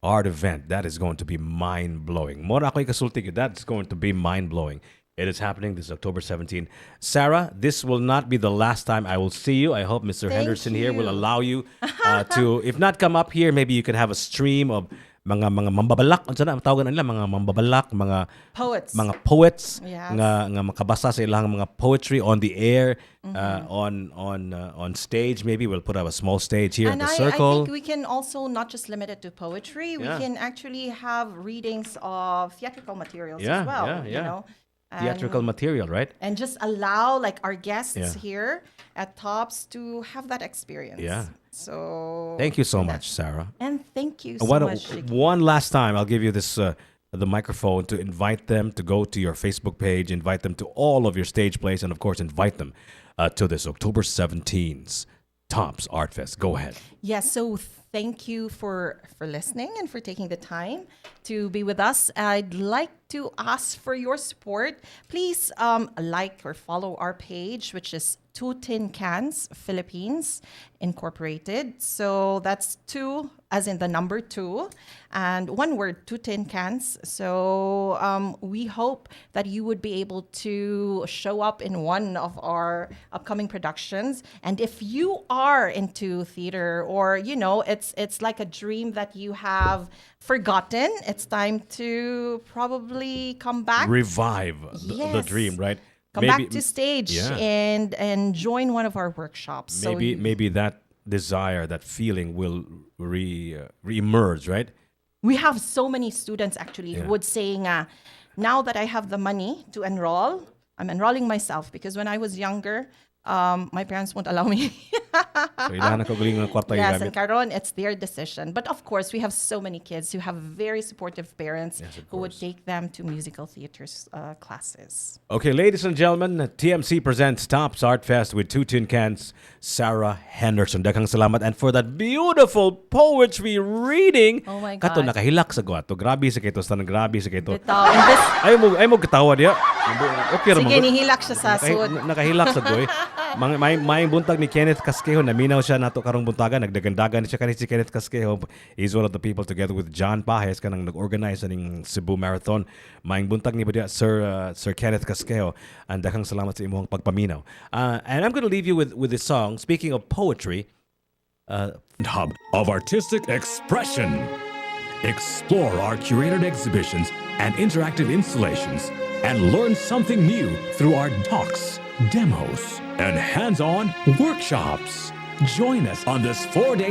art event that is going to be mind-blowing. Mora ako'y kasulti, that's going to be mind-blowing. It is happening this October 17. Sarah, this will not be the last time I will see you. I hope Mr. Henderson here will allow you to, if not come up here, maybe you can have a stream of mga mambabalak. Ano na tawagan nila? Mga mambabalak, mga poets Yes. nga makabasa sa ilang mga poetry on the air, on stage. Maybe we'll put up a small stage here And at the I circle. think we can also not just limit it to poetry. We can actually have readings of theatrical materials as well. You know. Theatrical material, right? And just allow our guests here at Tops to have that experience. Yeah. So Thank you so much, Sarah. And thank you so much. Shiki. One last time, I'll give you this the microphone to invite them to go to your Facebook page, invite them to all of your stage plays, and of course, invite them to this October 17th Tops Art Fest. Go ahead. Yes, so thank you for listening and for taking the time to be with us. I'd like to ask for your support. Please like or follow our page, which is 2TinCans Philippines Incorporated. So that's 2 as in the number 2 and one word, 2TinCans. So we hope that you would be able to show up in one of our upcoming productions. And if you are into theater or, it's like a dream that you have forgotten, it's time to probably come back. Revive the Yes. dream, right? Come back to stage Yeah. and join one of our workshops. Maybe that desire, that feeling will re-emerge, right? We have so many students actually who would saying, now that I have the money to enroll, I'm enrolling myself because when I was younger, my parents won't allow me. So ilan ka galing ng kwarta Yes, gamit? and Caron, it's their decision. But of course, we have so many kids who have very supportive parents who would take them to musical theater classes. Okay, ladies and gentlemen, TMC presents Tops Art Fest with 2TinCans, Sarah Henderson. Daghang salamat. And for that beautiful poetry reading, Oh my kato God. nakahilak sa gwato. Grabe sa kito, grabe sa kito. Bitaw, imbes, Ay mo katawa diya. Okay ra mo. sige, nihilak siya sa suot. Nakahilak sa doy. May buntag ni Kenneth Casquejo, naminaw siya nato karong buntagan, nagdagandagan siya kanhi si Kenneth Casquejo. He's one of the people together with John Pajes kanang nag-organize ning Cebu Marathon. May buntag ni ba Sir Kenneth Casquejo, and daghang salamat sa imong pagpaminaw. And I'm going to leave you with this song. Speaking of poetry, Hub of artistic expression. Explore our curated exhibitions and interactive installations and learn something new through our talks, demos, and hands-on workshops. Join us on this 4-day